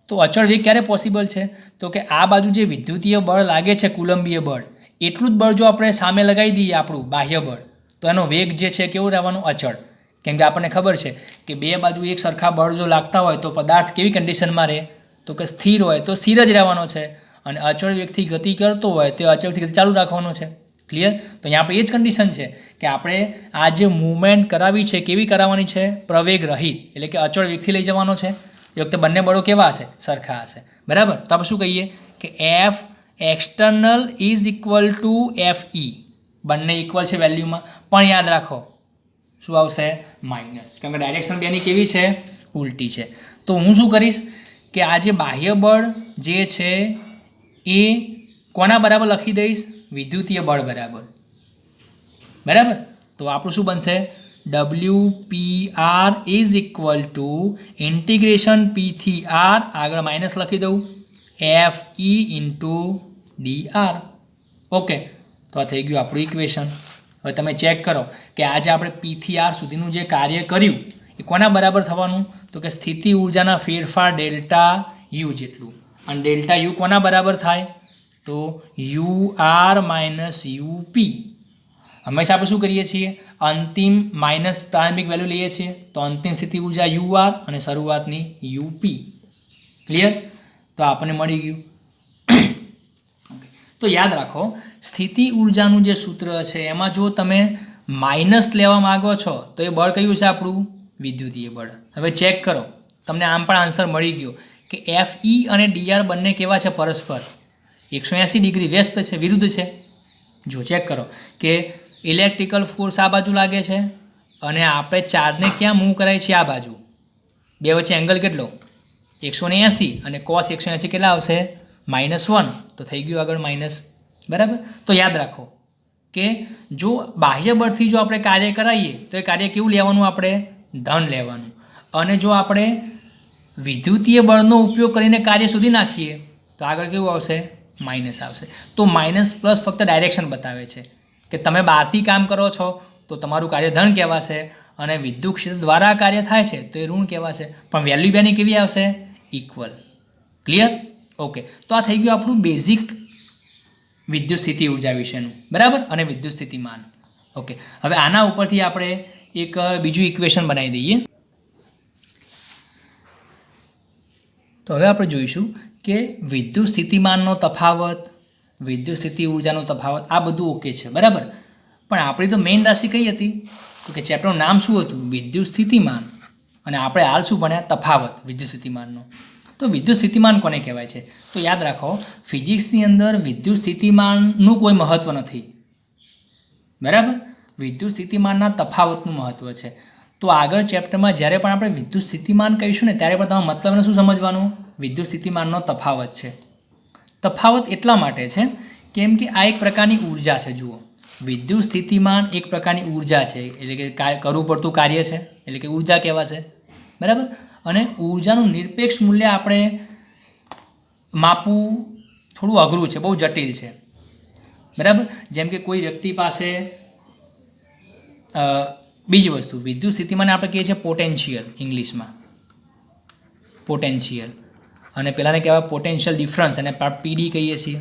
તો અચળ વેગ ક્યારે પોસિબલ છે, તો કે આ બાજુ જે વિદ્યુતીય બળ લાગે છે કુલંબીય બળ એટલું જ બળ જો આપણે સામે લગાવી દઈએ આપણું બાહ્ય બળ, તો એનો વેગ જે છે કેવો રહેવાનો, અચળ. કેમ કે આપણને ખબર છે કે બે બાજુ એક સરખા બળ જો લાગતા હોય તો પદાર્થ કેવી કન્ડિશનમાં રહે, તો કે સ્થિર હોય તો સ્થિર જ રહેવાનો છે, અને અચળ વેગથી ગતિ કરતો હોય તો અચળ વેગથી ગતિ ચાલુ રાખવાનો છે. ક્લિયર? તો અહીંયા આપણે એ જ કન્ડિશન છે કે આપણે આ જે મૂવમેન્ટ કરાવી છે કેવી કરાવવાની છે, પ્રવેગ રહિત, એટલે કે અચળ વેગથી લઈ જવાનો છે. એ વખતે બંને બળો કેવા હશે, સરખા હશે, બરાબર. તો આપણે શું કહીએ કે F external is equal to f ઈ, બંને ઇક્વલ છે વેલ્યુમાં, પણ યાદ રાખો શું આવશે, માઇનસ, કેમ કે ડાયરેક્શન બેની કેવી છે, ઉલટી છે. તો હું શું કરીશ કે આ જે બાહ્ય બળ જે છે એ કોના બરાબર લખી દઈશ, વિદ્યુતીય બળ બરાબર, બરાબર. તો આપણું શું બનશે, WPR is equal to integration P થી આર, આગળ માઇનસ લખી દઉં, F E into dr. Okay, તો આ થઈ ગયું આપણું ઇક્વેશન. હવે તમે ચેક કરો કે આજે આપણે P થી R સુધીનું જે કાર્ય કર્યું એ કોના બરાબર થવાનું? તો કે સ્થિતિ ઉર્જાના ફેરફાર ડેલ્ટા યુ જેટલું. અને ડેલ્ટા યુ કોના બરાબર થાય? તો UR માઇનસ UP. હંમેશા આપણે શું કરીએ છીએ? અંતિમ માઇનસ પ્રારંભિક વેલ્યુ લઈએ છીએ. તો અંતિમ સ્થિતિ ઉર્જા UR અને શરૂઆતની UP. ક્લિયર? તો આપણને મળી ગયું. તો યાદ રાખો, સ્થિતિ ઉર્જાનું જે સૂત્ર છે એમાં જો તમે માઇનસ લેવા માગો છો તો એ બળ કયું છે આપણું? વિદ્યુતીય બળ. હવે ચેક કરો, તમને આમ પણ આન્સર મળી ગયો કે FE અને DR બંને કેવા છે? પરસ્પર 180 ડિગ્રી વ્યસ્ત છે, વિરુદ્ધ છે. જો ચેક કરો કે ઇલેક્ટ્રિકલ ફોર્સ આ બાજુ લાગે છે અને આપણે ચાર્જને ક્યાં મૂવ કરાય છે? આ બાજુ. બે વચ્ચે એંગલ કેટલો? 180 અને cos 180 કેટલા આવશે? -1. તો થઈ ગયું આગળ માઇનસ. બરાબર? તો યાદ રાખો કે જો બાહ્ય બળથી જો આપણે કાર્ય કરાવીએ તો એ કાર્ય કેવું લેવાનું? આપણે ધન લેવાનું. અને જો આપણે વિદ્યુતીય બળનો ઉપયોગ કરીને કાર્ય શોધી નાખીએ તો આગળ કેવું આવશે? માઇનસ આવશે. તો માઇનસ પ્લસ ફક્ત ડાયરેક્શન બતાવે છે કે તમે બહારથી કામ કરો છો તો તમારું કાર્ય ધન કહેવાશે અને વિદ્યુત ક્ષેત્ર દ્વારા કાર્ય થાય છે તો એ ઋણ કહેવાશે. પણ વેલ્યુ બેની કેવી આવશે? ઇક્વલ. ક્લિયર? ઓકે, તો આ થઈ ગયું આપણું બેઝિક વિદ્યુત સ્થિતિ ઉર્જા વિશેનું. બરાબર? અને વિદ્યુત સ્થિતિમાન. ઓકે, હવે આના ઉપરથી આપણે એક બીજું ઇક્વેશન બનાવી દઈએ. તો હવે આપણે જોઈશું કે વિદ્યુત સ્થિતિમાનનો તફાવત, વિદ્યુત સ્થિતિ ઉર્જાનો તફાવત, આ બધું ઓકે છે. બરાબર? પણ આપણી તો મેઇન રાશિ કઈ હતી? તો કે ચેપ્ટરનું નામ શું હતું? વિદ્યુત સ્થિતિમાન. અને આપણે હાલ શું ભણ્યા? તફાવત વિદ્યુત સ્થિતિમાનનો. તો વિદ્યુત સ્થિતિમાન કોને કહેવાય છે? તો યાદ રાખો, ફિઝિક્સની અંદર વિદ્યુત સ્થિતિમાનનું કોઈ મહત્ત્વ નથી. બરાબર? વિદ્યુત સ્થિતિમાનના તફાવતનું મહત્ત્વ છે. તો આગળ ચેપ્ટરમાં જ્યારે પણ આપણે વિદ્યુત સ્થિતિમાન કહીશું ને ત્યારે પણ તમારા મતલબને શું સમજવાનું? વિદ્યુત સ્થિતિમાનનો તફાવત છે. તફાવત એટલા માટે છે કેમ કે આ એક પ્રકારની ઉર્જા છે. જુઓ, વિદ્યુત સ્થિતિમાન એક પ્રકારની ઉર્જા છે, એટલે કે કરવું પડતું કાર્ય છે, એટલે કે ઉર્જા કહેવાશે. બરાબર? અને ઉર્જાનું નિરપેક્ષ મૂલ્ય આપણે માપવું થોડું અઘરું છે, બહુ જટિલ છે. બરાબર? જેમ કે કોઈ વ્યક્તિ પાસે બીજી વસ્તુ, વિદ્યુત સ્થિતિમાન આપણે કહીએ છીએ પોટેન્શિયલ, ઇંગ્લિશમાં પોટેન્શિયલ, અને પેલાને કહેવાય પોટેન્શિયલ ડિફરન્સ, અને PD કહીએ છીએ.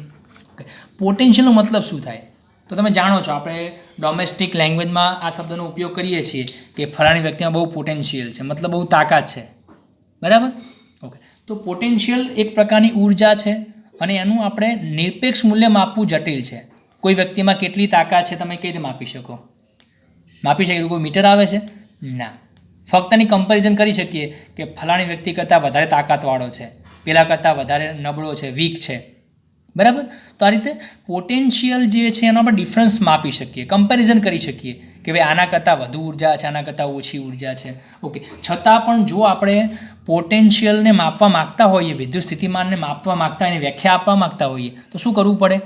ઓકે, પોટેન્શિયલનો મતલબ શું થાય? તો તમે જાણો છો, આપણે ડોમેસ્ટિક લેંગ્વેજમાં આ શબ્દનો ઉપયોગ કરીએ છીએ કે ફલાણી વ્યક્તિમાં બહુ પોટેન્શિયલ છે, મતલબ બહુ તાકાત છે. બરાબર? ઓકે, તો પોટેન્શિયલ એક પ્રકારની ઉર્જા છે અને એનું આપણે નિરપેક્ષ મૂલ્ય માપવું જટિલ છે. કોઈ વ્યક્તિમાં કેટલી તાકાત છે તમે કઈ રીતે માપી શકો? માપી શકીએ? કોઈ મીટર આવે છે? ના. ફક્ત એની કમ્પેરિઝન કરી શકીએ કે ફલાણી વ્યક્તિ કરતાં વધારે તાકાતવાળો છે, પેલા કરતાં વધારે નબળો છે, વીક છે. બરાબર? તો આ રીતે પોટેન્શિયલ જે છે એનો આપણે ડિફરન્સ માપી શકીએ, કમ્પેરિઝન કરી શકીએ કે ભાઈ આના કરતાં વધુ ઉર્જા છે, આના કરતાં ઓછી ઉર્જા છે. ઓકે, છતાં પણ જો આપણે પોટેન્શિયલને માપવા માગતા હોઈએ, વિદ્યુત સ્થિતિમાનને માપવા માગતા હોઈએ, વ્યાખ્યા આપવા માગતા હોઈએ તો શું કરવું પડે?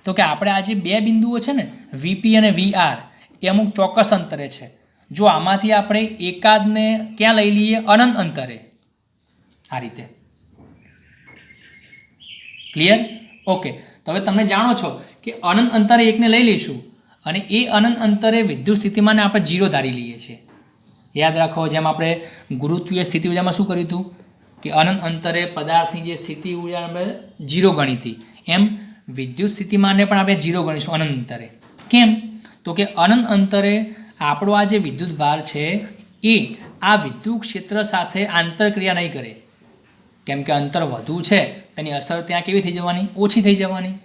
તો કે આપણે આ જે બે બિંદુઓ છે ને, VP અને VR, એ અમુક ચોક્કસ અંતરે છે. જો આમાંથી આપણે એકાદને ક્યાં લઈ લઈએ? અનંત અંતરે. આ રીતે. ક્લિયર? ઓકે, તો હવે તમે જાણો છો કે અનંત અંતરે એકને લઈ લઈશું અને એ અનંત અંતરે વિદ્યુત સ્થિતિમાનને આપણે 0 ધારી લઈએ છીએ. યાદ રાખો, જેમ આપણે ગુરુત્વીય સ્થિતિ ઉર્જામાં શું કર્યું હતું કે અનંત અંતરે પદાર્થની જે સ્થિતિ ઉર્જા આપણે 0 ગણી હતી, એમ વિદ્યુત સ્થિતિમાનને પણ આપણે 0 ગણીશું અનંત અંતરે. કેમ? તો કે અનંત અંતરે આપણો આ જે વિદ્યુત ભાર છે એ આ વિદ્યુત ક્ષેત્ર સાથે આંતરક્રિયા નહીં કરે. કેમ કે અંતર વધુ છે, તેની અસર ત્યાં કેવી થઈ જવાની? ઓછી થઈ જવાની.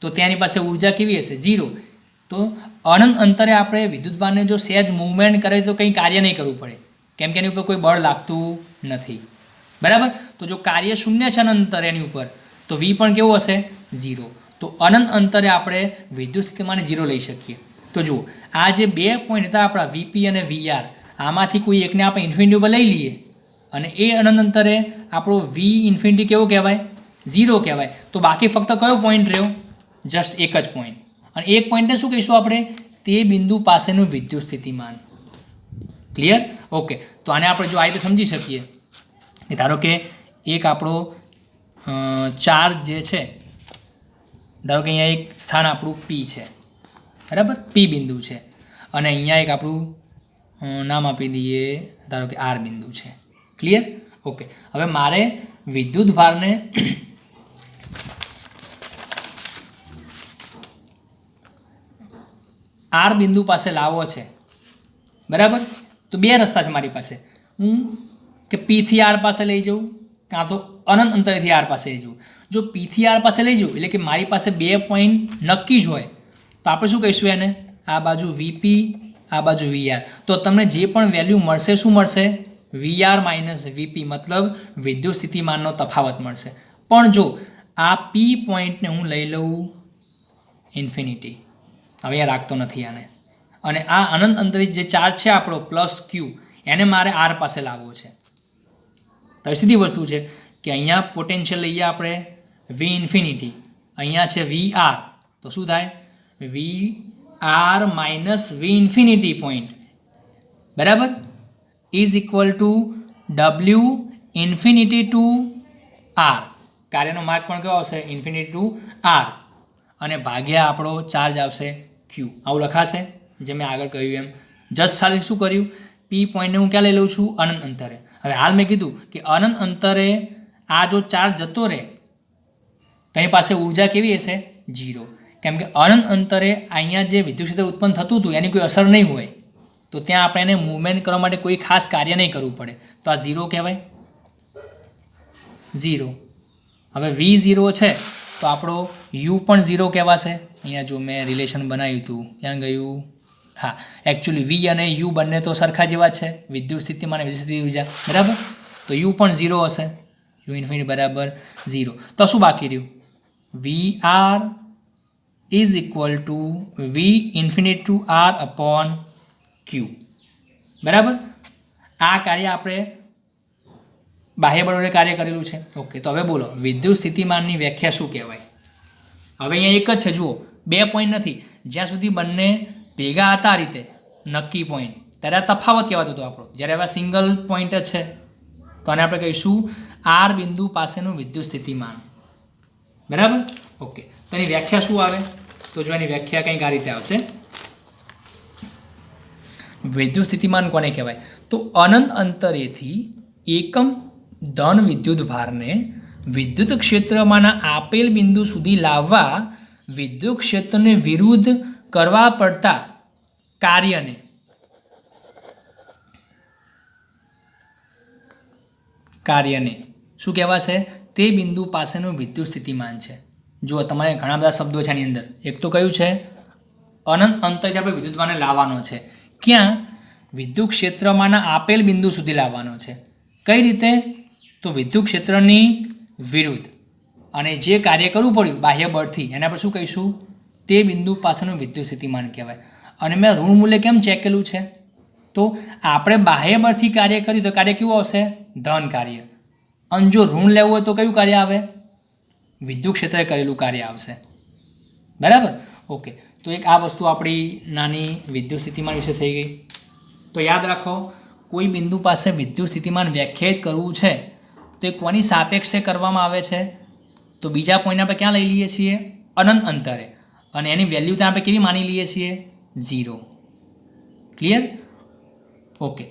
તો ત્યાંની પાસે ઉર્જા કેવી હશે? 0. તો અનંત અંતરે આપણે વિદ્યુતભારને જો સહેજ મૂવમેન્ટ કરે તો કંઈ કાર્ય નહીં કરવું પડે, કેમ કે એની ઉપર કોઈ બળ લાગતું નથી. બરાબર? તો જો કાર્ય શૂન્ય છે અનંત અંતરે એની ઉપર, તો V પણ કેવો હશે? 0. તો અનંત અંતરે આપણે વિદ્યુત સ્થિતિમાનને 0 લઈ શકીએ. તો જુઓ, આ જે બે પોઈન્ટ હતા આપણા VP અને VR, આમાંથી કોઈ એકને આપણે ઇન્ફિનિટી ઉપર લઈ લઈએ અને એ અનંત અંતરે આપણો V ઇન્ફિનિટી કેવો કહેવાય? 0 કહેવાય. તો બાકી ફક્ત કયો પોઈન્ટ રહ્યો? જસ્ટ એક જ પોઈન્ટ. અને એક પોઈન્ટને શું કહીશું આપણે? તે બિંદુ પાસેનું વિદ્યુત સ્થિતિમાન. ક્લિયર? ઓકે, તો આને આપણે જો આ રીતે સમજી શકીએ કે ધારો કે એક આપણો ચાર્જ જે છે ધારો કે અહીંયા એક સ્થાન આપણું પી છે, બરાબર, પી બિંદુ છે, અને અહીંયા એક આપણું નામ આપી દઈએ, ધારો કે આર બિંદુ છે. ક્લિયર? ઓકે. હવે મારે વિદ્યુત ભારને આર બિંદુ પાસે લાવવો છે, બરાબર. તો બે રસ્તા છે મારી પાસે. હું કે પીથી આર પાસે લઈ જાઉં, કાં તો અનંત અંતરેથી આર પાસે લઈ જાઉં. જો પીથી આર પાસે લઈ જાઉં એટલે કે મારી પાસે 2 પોઈન્ટ નક્કી જ હોય, તો આપણે શું કહીશું એને? આ બાજુ વીપી, આ બાજુ વીઆર. તો તમને જે પણ વેલ્યુ મળશે શું મળશે? વીઆર માઇનસ વીપી, મતલબ વિદ્યુત સ્થિતિમાનનો તફાવત મળશે. પણ જો આ પી પોઈન્ટને હું લઈ લઉં ઇન્ફિનિટી, હવે અહીંયા રાખતો નથી આને, અને આ અનંત અંતરે જે ચાર્જ છે આપણો પ્લસ ક્યુ, એને મારે આર પાસે લાવવો છે. તો સીધી વસ્તુ છે કે અહીંયા પોટેન્શિયલ લઈએ આપણે વી ઇન્ફિનિટી, અહીંયા છે વી આર, તો શું થાય? V R minus V infinity point, બરાબર, is equal to W infinity to R. કાર્યનો માર્ગ પણ કયો આવશે? ઇન્ફિનિટી ટુ આર, અને ભાગ્યા આપણો ચાર્જ આવશે ક્યુ. આવું લખાશે જે મેં આગળ કહ્યું એમ. જસ્ટ ખાલી શું કર્યું? પી પોઈન્ટને હું ક્યાં લઈ લઉં છું? અનંત અંતરે. હવે હાલ મેં કીધું કે અનંત અંતરે આ જો ચાર્જ જતો રહે તો એની પાસે ઉર્જા કેવી હશે? 0. કેમ કે અનંત અંતરે અહીંયા જે વિદ્યુત ક્ષેત્ર ઉત્પન્ન થતું હતું એની કોઈ અસર નહીં હોય, તો ત્યાં આપણે એને મૂવમેન્ટ કરવા માટે કોઈ ખાસ કાર્ય નહીં કરવું પડે, તો આ 0 કહેવાય. 0. હવે V0 છે તો આપણો U પણ 0 કહેવાશે. અહીંયા જો મેં રિલેશન બનાવ્યું હતું, ક્યાં ગયું? હા, એકચ્યુઅલી V અને U બંને તો સરખા જેવા છે, વિદ્યુત સ્થિતિમાન અને વિદ્યુત સ્થિતિ ઉર્જા, બરાબર. તો U પણ 0 હશે, U ઇન્ફિનિટી બરાબર 0. તો શું બાકી રહ્યું? VR is equal to V infinity to R અપોન Q, બરાબર. આ કાર્ય આપણે બાહ્ય બળોને કાર્ય કરેલું છે. ઓકે, તો હવે બોલો વિદ્યુત સ્થિતિમાનની વ્યાખ્યા શું કહેવાય? હવે અહીંયા એક જ છે, જુઓ, 2 પોઈન્ટ નથી. જ્યાં સુધી બંને ભેગા હતા આ રીતે નક્કી પોઈન્ટ, ત્યારે આ તફાવત કહેવાતો હતો આપણો. જ્યારે હવે સિંગલ પોઈન્ટ જ છે તો આને આપણે કહીશું આર બિંદુ પાસેનું વિદ્યુત સ્થિતિમાન, બરાબર. ઓકે, તો એની વ્યાખ્યા શું આવે? તો જો એની વ્યાખ્યા કંઈક આ રીતે આવશે. વિદ્યુત સ્થિતિમાન કોને કહેવાય? તો અનંત અંતરેથી એકમ ધન વિદ્યુત ભારને વિદ્યુત ક્ષેત્રમાંના આપેલ બિંદુ સુધી લાવવા વિદ્યુત ક્ષેત્રને વિરુદ્ધ કરવા પડતા કાર્યને શું કહેવાશે? તે બિંદુ પાસેનું વિદ્યુત સ્થિતિમાન છે. જુઓ, તમારે ઘણા બધા શબ્દો છે આની અંદર. એક તો કયું છે? અનંત અંતરથી આપણે વિદ્યુતભારને લાવવાનો છે. ક્યાં? વિદ્યુત ક્ષેત્રમાંના આપેલ બિંદુ સુધી લાવવાનો છે. કઈ રીતે? તો વિદ્યુત ક્ષેત્રની વિરુદ્ધ, અને જે કાર્ય કરવું પડ્યું બાહ્ય બળથી એને આપણે શું કહીશું? તે બિંદુ પાસેનું વિદ્યુત સ્થિતિમાન કહેવાય. અને મેં ઋણ મૂલ્ય કેમ ચેક કર્યું છે? તો આપણે બાહ્ય બળથી કાર્ય કર્યું તો કાર્ય કેવું આવશે? ધન કાર્ય. અને જો ઋણ લેવું હોય તો કયું કાર્ય આવે? વિદ્યુત ક્ષેત્રે કરેલું કાર્ય આવશે, બરાબર. ઓકે, તો એક આ વસ્તુ આપણી નાની વિદ્યુત સ્થિતિમાન વિશે થઈ ગઈ. તો યાદ રાખો, કોઈ બિંદુ પાસે વિદ્યુત સ્થિતિમાન વ્યાખ્યાયિત કરવું છે તો એ કોની સાપેક્ષે કરવામાં આવે છે? તો બીજા પોઈન્ટ આપણે ક્યાં લઈ લઈએ છીએ? અનંત અંતરે, અને એની વેલ્યુ ત્યાં આપણે કેવી માની લઈએ છીએ? 0. ક્લિયર? ઓકે,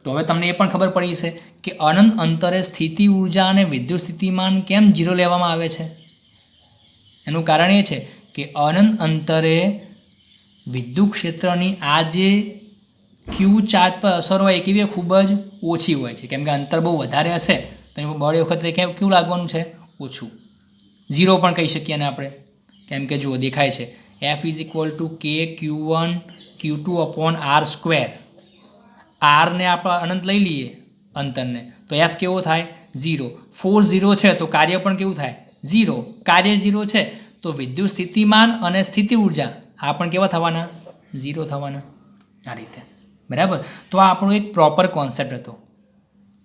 તો હવે તમને એ પણ ખબર પડી છે કે અનંત અંતરે સ્થિતિ ઉર્જા અને વિદ્યુત સ્થિતિમાન કેમ 0 લેવામાં આવે છે. એનું કારણ એ છે કે અનંત અંતરે વિદ્યુત ક્ષેત્રની આ જે ક્યુ ચાર્જ પર અસર હોય એ કેવી ખૂબ જ ઓછી હોય છે. કેમ કે અંતર બહુ વધારે હશે તો એ બળ વખતે કેવું લાગવાનું છે? ઓછું. 0 પણ કહી શકીએ ને આપણે, કેમ કે જુઓ દેખાય છે F ઇઝ ઇક્વલ ટુ કે Q1 Q2 upon R square. આરને આપણે અનંત લઈ લઈએ અંતરને, તો F કેવો થાય? 0. ફોર્સ 0 છે તો કાર્ય પણ કેવું થાય? 0. કાર્ય 0 છે તો વિદ્યુત સ્થિતિમાન અને સ્થિતિ ઉર્જા આ પણ કેવા થવાના? 0 થવાના. આ રીતે, બરાબર. તો આ આપણો એક પ્રોપર કોન્સેપ્ટ હતો.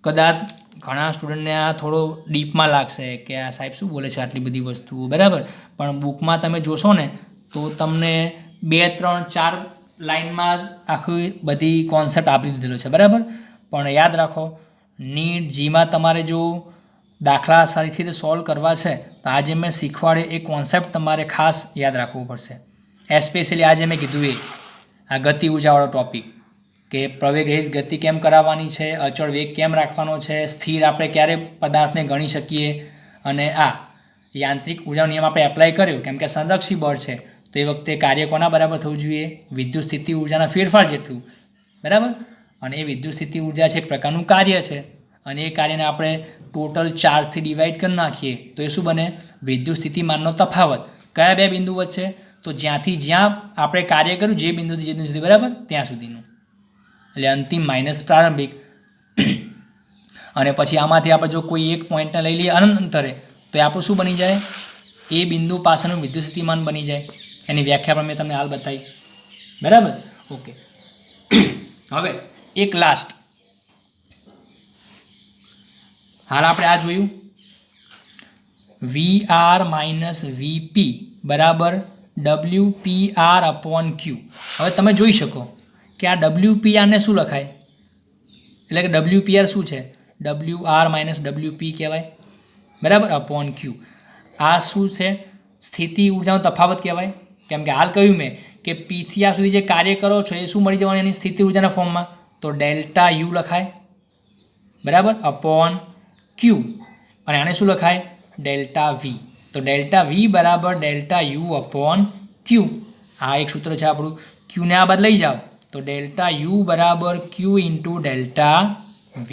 કદાચ ઘણા સ્ટુડન્ટને આ થોડો ડીપમાં લાગશે કે આ સાહેબ શું બોલે છે આટલી બધી વસ્તુઓ, બરાબર. પણ બુકમાં તમે જોશો ને તો તમને 2, 3, 4 લાઇનમાં જ આખી બધી કોન્સેપ્ટ આપી દીધેલો છે, બરાબર. પણ યાદ રાખો, નીટ જીમાં તમારે જો દાખલા સરખી રીતે સોલ્વ કરવા છે તો આજે મેં શીખવાડે એ કોન્સેપ્ટ તમારે ખાસ યાદ રાખવું પડશે. એસ્પેશિયલી આજે મેં કીધું એ આ ગતિ ઉર્જાવાળો ટૉપિક કે પ્રવેગ રહિત ગતિ કેમ કરાવવાની છે, અચળ વેગ કેમ રાખવાનો છે, સ્થિર આપણે ક્યારે પદાર્થને ગણી શકીએ, અને આ યાંત્રિક ઉર્જાનો નિયમ આપણે એપ્લાય કર્યો કેમ કે સંરક્ષી બળ છે તો એ વખતે કાર્ય કોના બરાબર થવું જોઈએ, વિદ્યુત સ્થિતિ ઉર્જાના ફેરફાર જેટલું, બરાબર. અને એ વિદ્યુત સ્થિતિ ઉર્જા છે એક પ્રકારનું કાર્ય છે અને એ કાર્યને આપણે ટોટલ ચાર્જથી ડિવાઈડ કરી નાખીએ તો એ શું બને, વિદ્યુત સ્થિતિમાનનો તફાવત. કયા બે બિંદુ વચ્ચે, તો જ્યાંથી જ્યાં આપણે કાર્ય કર્યું જે બિંદુથી જે બિંદુ સુધી, બરાબર, ત્યાં સુધીનું, એટલે અંતિમ માઇનસ પ્રારંભિક. અને પછી આમાંથી આપણે જો કોઈ એક પોઈન્ટને લઈ લઈએ અનંત અંતરે તો એ આપણું શું બની જાય, એ બિંદુ પાસેનું વિદ્યુત સ્થિતિમાન બની જાય. એની વ્યાખ્યા પણ મેં તમને હાલ બતાવી, બરાબર. ઓકે, હવે એક લાસ્ટ, હાલ આપણે આ જોયું VR માઇનસ VP બરાબર WPR અપોન Q. હવે તમે જોઈ શકો કે આ WPR ને શું લખાય, એટલે કે WPR શું છે, WR માઇનસ WP કહેવાય, બરાબર, અપોન Q. આ શું છે, સ્થિતિ ઉર્જાનો તફાવત કહેવાય કેમ કે હાલ કહ્યું મેં કે Pથી આ સુધી જે કાર્ય કરો છો એ શું મળી જવાનું એની સ્થિતિ ઉર્જાના ફોર્મમાં, તો ડેલ્ટા U લખાય, બરાબર, અપોન Q. અને આને શું લખાય, ડેલ્ટા V. તો ડેલ્ટા V બરાબર ડેલ્ટા U અપોન Q. આ એક સૂત્ર છે આપણું. Qને આ બાદ લઈ જાઓ તો ડેલ્ટા U બરાબર Q ઇન્ટુ ડેલ્ટા V,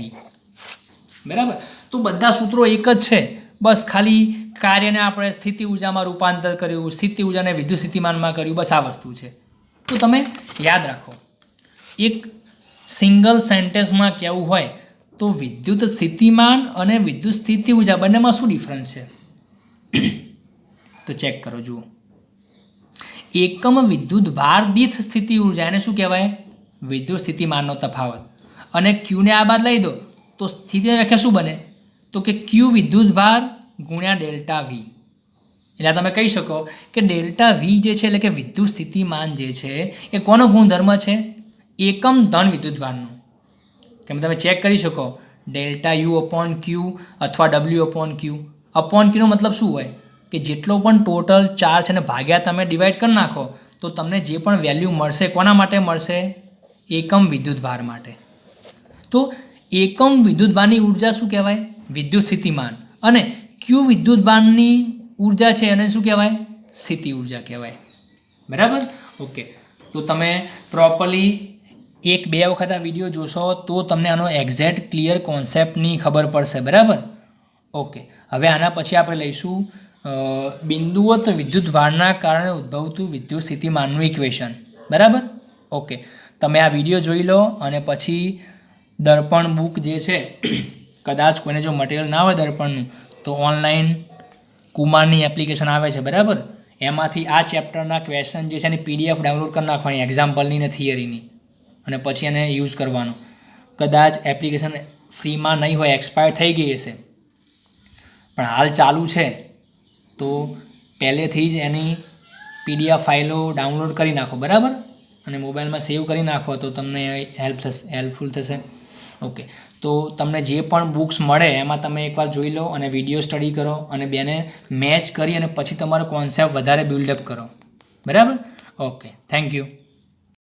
બરાબર. તો બધા સૂત્રો એક જ છે, બસ ખાલી કાર્યને આપણે સ્થિતિ ઉર્જામાં રૂપાંતર કર્યું, સ્થિતિ ઉર્જાને વિદ્યુત સ્થિતિમાનમાં કર્યું, બસ આ વસ્તુ છે. તો તમે યાદ રાખો, એક સિંગલ સેન્ટેન્સમાં કહેવું હોય તો વિદ્યુત સ્થિતિમાન અને વિદ્યુત સ્થિતિ ઉર્જા બંનેમાં શું ડિફરન્સ છે તો ચેક કરો, જુઓ. એકમ વિદ્યુત ભાર દીઠ સ્થિતિ ઉર્જા એને શું કહેવાય, વિદ્યુત સ્થિતિમાનનો તફાવત. અને ક્યુને આ બાદ લઈ દો તો સ્થિતિની વ્યાખ્યા શું બને, તો કે ક્યુ વિદ્યુત ભાર ગુણ્યા ડેલ્ટા V. એટલે તમે કહી શકો કે ડેલ્ટા V જે છે એટલે કે વિદ્યુત સ્થિતિમાન જે છે એ કોનો ગુણધર્મ છે, એકમ ધન વિદ્યુત ભારનો. કેમ તમે ચેક કરી શકો ડેલ્ટા U અપોન Q અથવા W અપોન Q. અપોન Qનો મતલબ શું હોય કે જેટલો પણ ટોટલ ચાર્જ છે ને ભાગ્યા તમે ડિવાઈડ કરી નાખો તો તમને જે પણ વેલ્યુ મળશે કોના માટે મળશે, એકમ વિદ્યુત ભાર માટે. તો એકમ વિદ્યુત ભારની ઉર્જા શું કહેવાય, વિદ્યુત સ્થિતિમાન. અને Q વિદ્યુત ભારની ઉર્જા છે એને શું કહેવાય, સ્થિતિ ઉર્જા કહેવાય, બરાબર. ઓકે, તો તમે પ્રોપરલી 1-2 વખત આ વિડીયો જોશો તો તમને આનો એક્ઝેક્ટ ક્લિયર કોન્સેપ્ટની ખબર પડશે, બરાબર. ઓકે, હવે આના પછી આપણે લઈશું બિંદુવત વિદ્યુત ભારના કારણે ઉદ્ભવતું વિદ્યુત સ્થિતિમાનનું ઇક્વેશન, બરાબર. ઓકે, તમે આ વિડીયો જોઈ લો અને પછી દર્પણ બુક જે છે કદાચ કોઈને જો મટીરિયલ ના હોય દર્પણનું તો ઓનલાઈન કુમારની એપ્લિકેશન આવે છે, બરાબર. એમાંથી આ ચેપ્ટરના ક્વેશ્ચન જે છે એની PDF ડાઉનલોડ કરી નાખવાની, એક્ઝામ્પલની ને થિયરીની, અને પછી એને યુઝ કરવાનો. કદાચ એપ્લિકેશન ફ્રીમાં નહીં હોય, એક્સપાયર થઈ ગઈ હશે, પણ હાલ ચાલુ છે તો પહેલેથી જ એની PDF ફાઇલો ડાઉનલોડ કરી નાખો, બરાબર, અને મોબાઈલમાં સેવ કરી નાખો તો તમને હેલ્પફુલ થશે. ઓકે, તો તમને જે પણ બુક્સ મળે એમાં તમે એકવાર જોઈ લો અને વિડીયો સ્ટડી કરો અને બેને મેચ કરી અને પછી તમારો કોન્સેપ્ટ વધારે બિલ્ડઅપ કરો, બરાબર. Okay, thank you.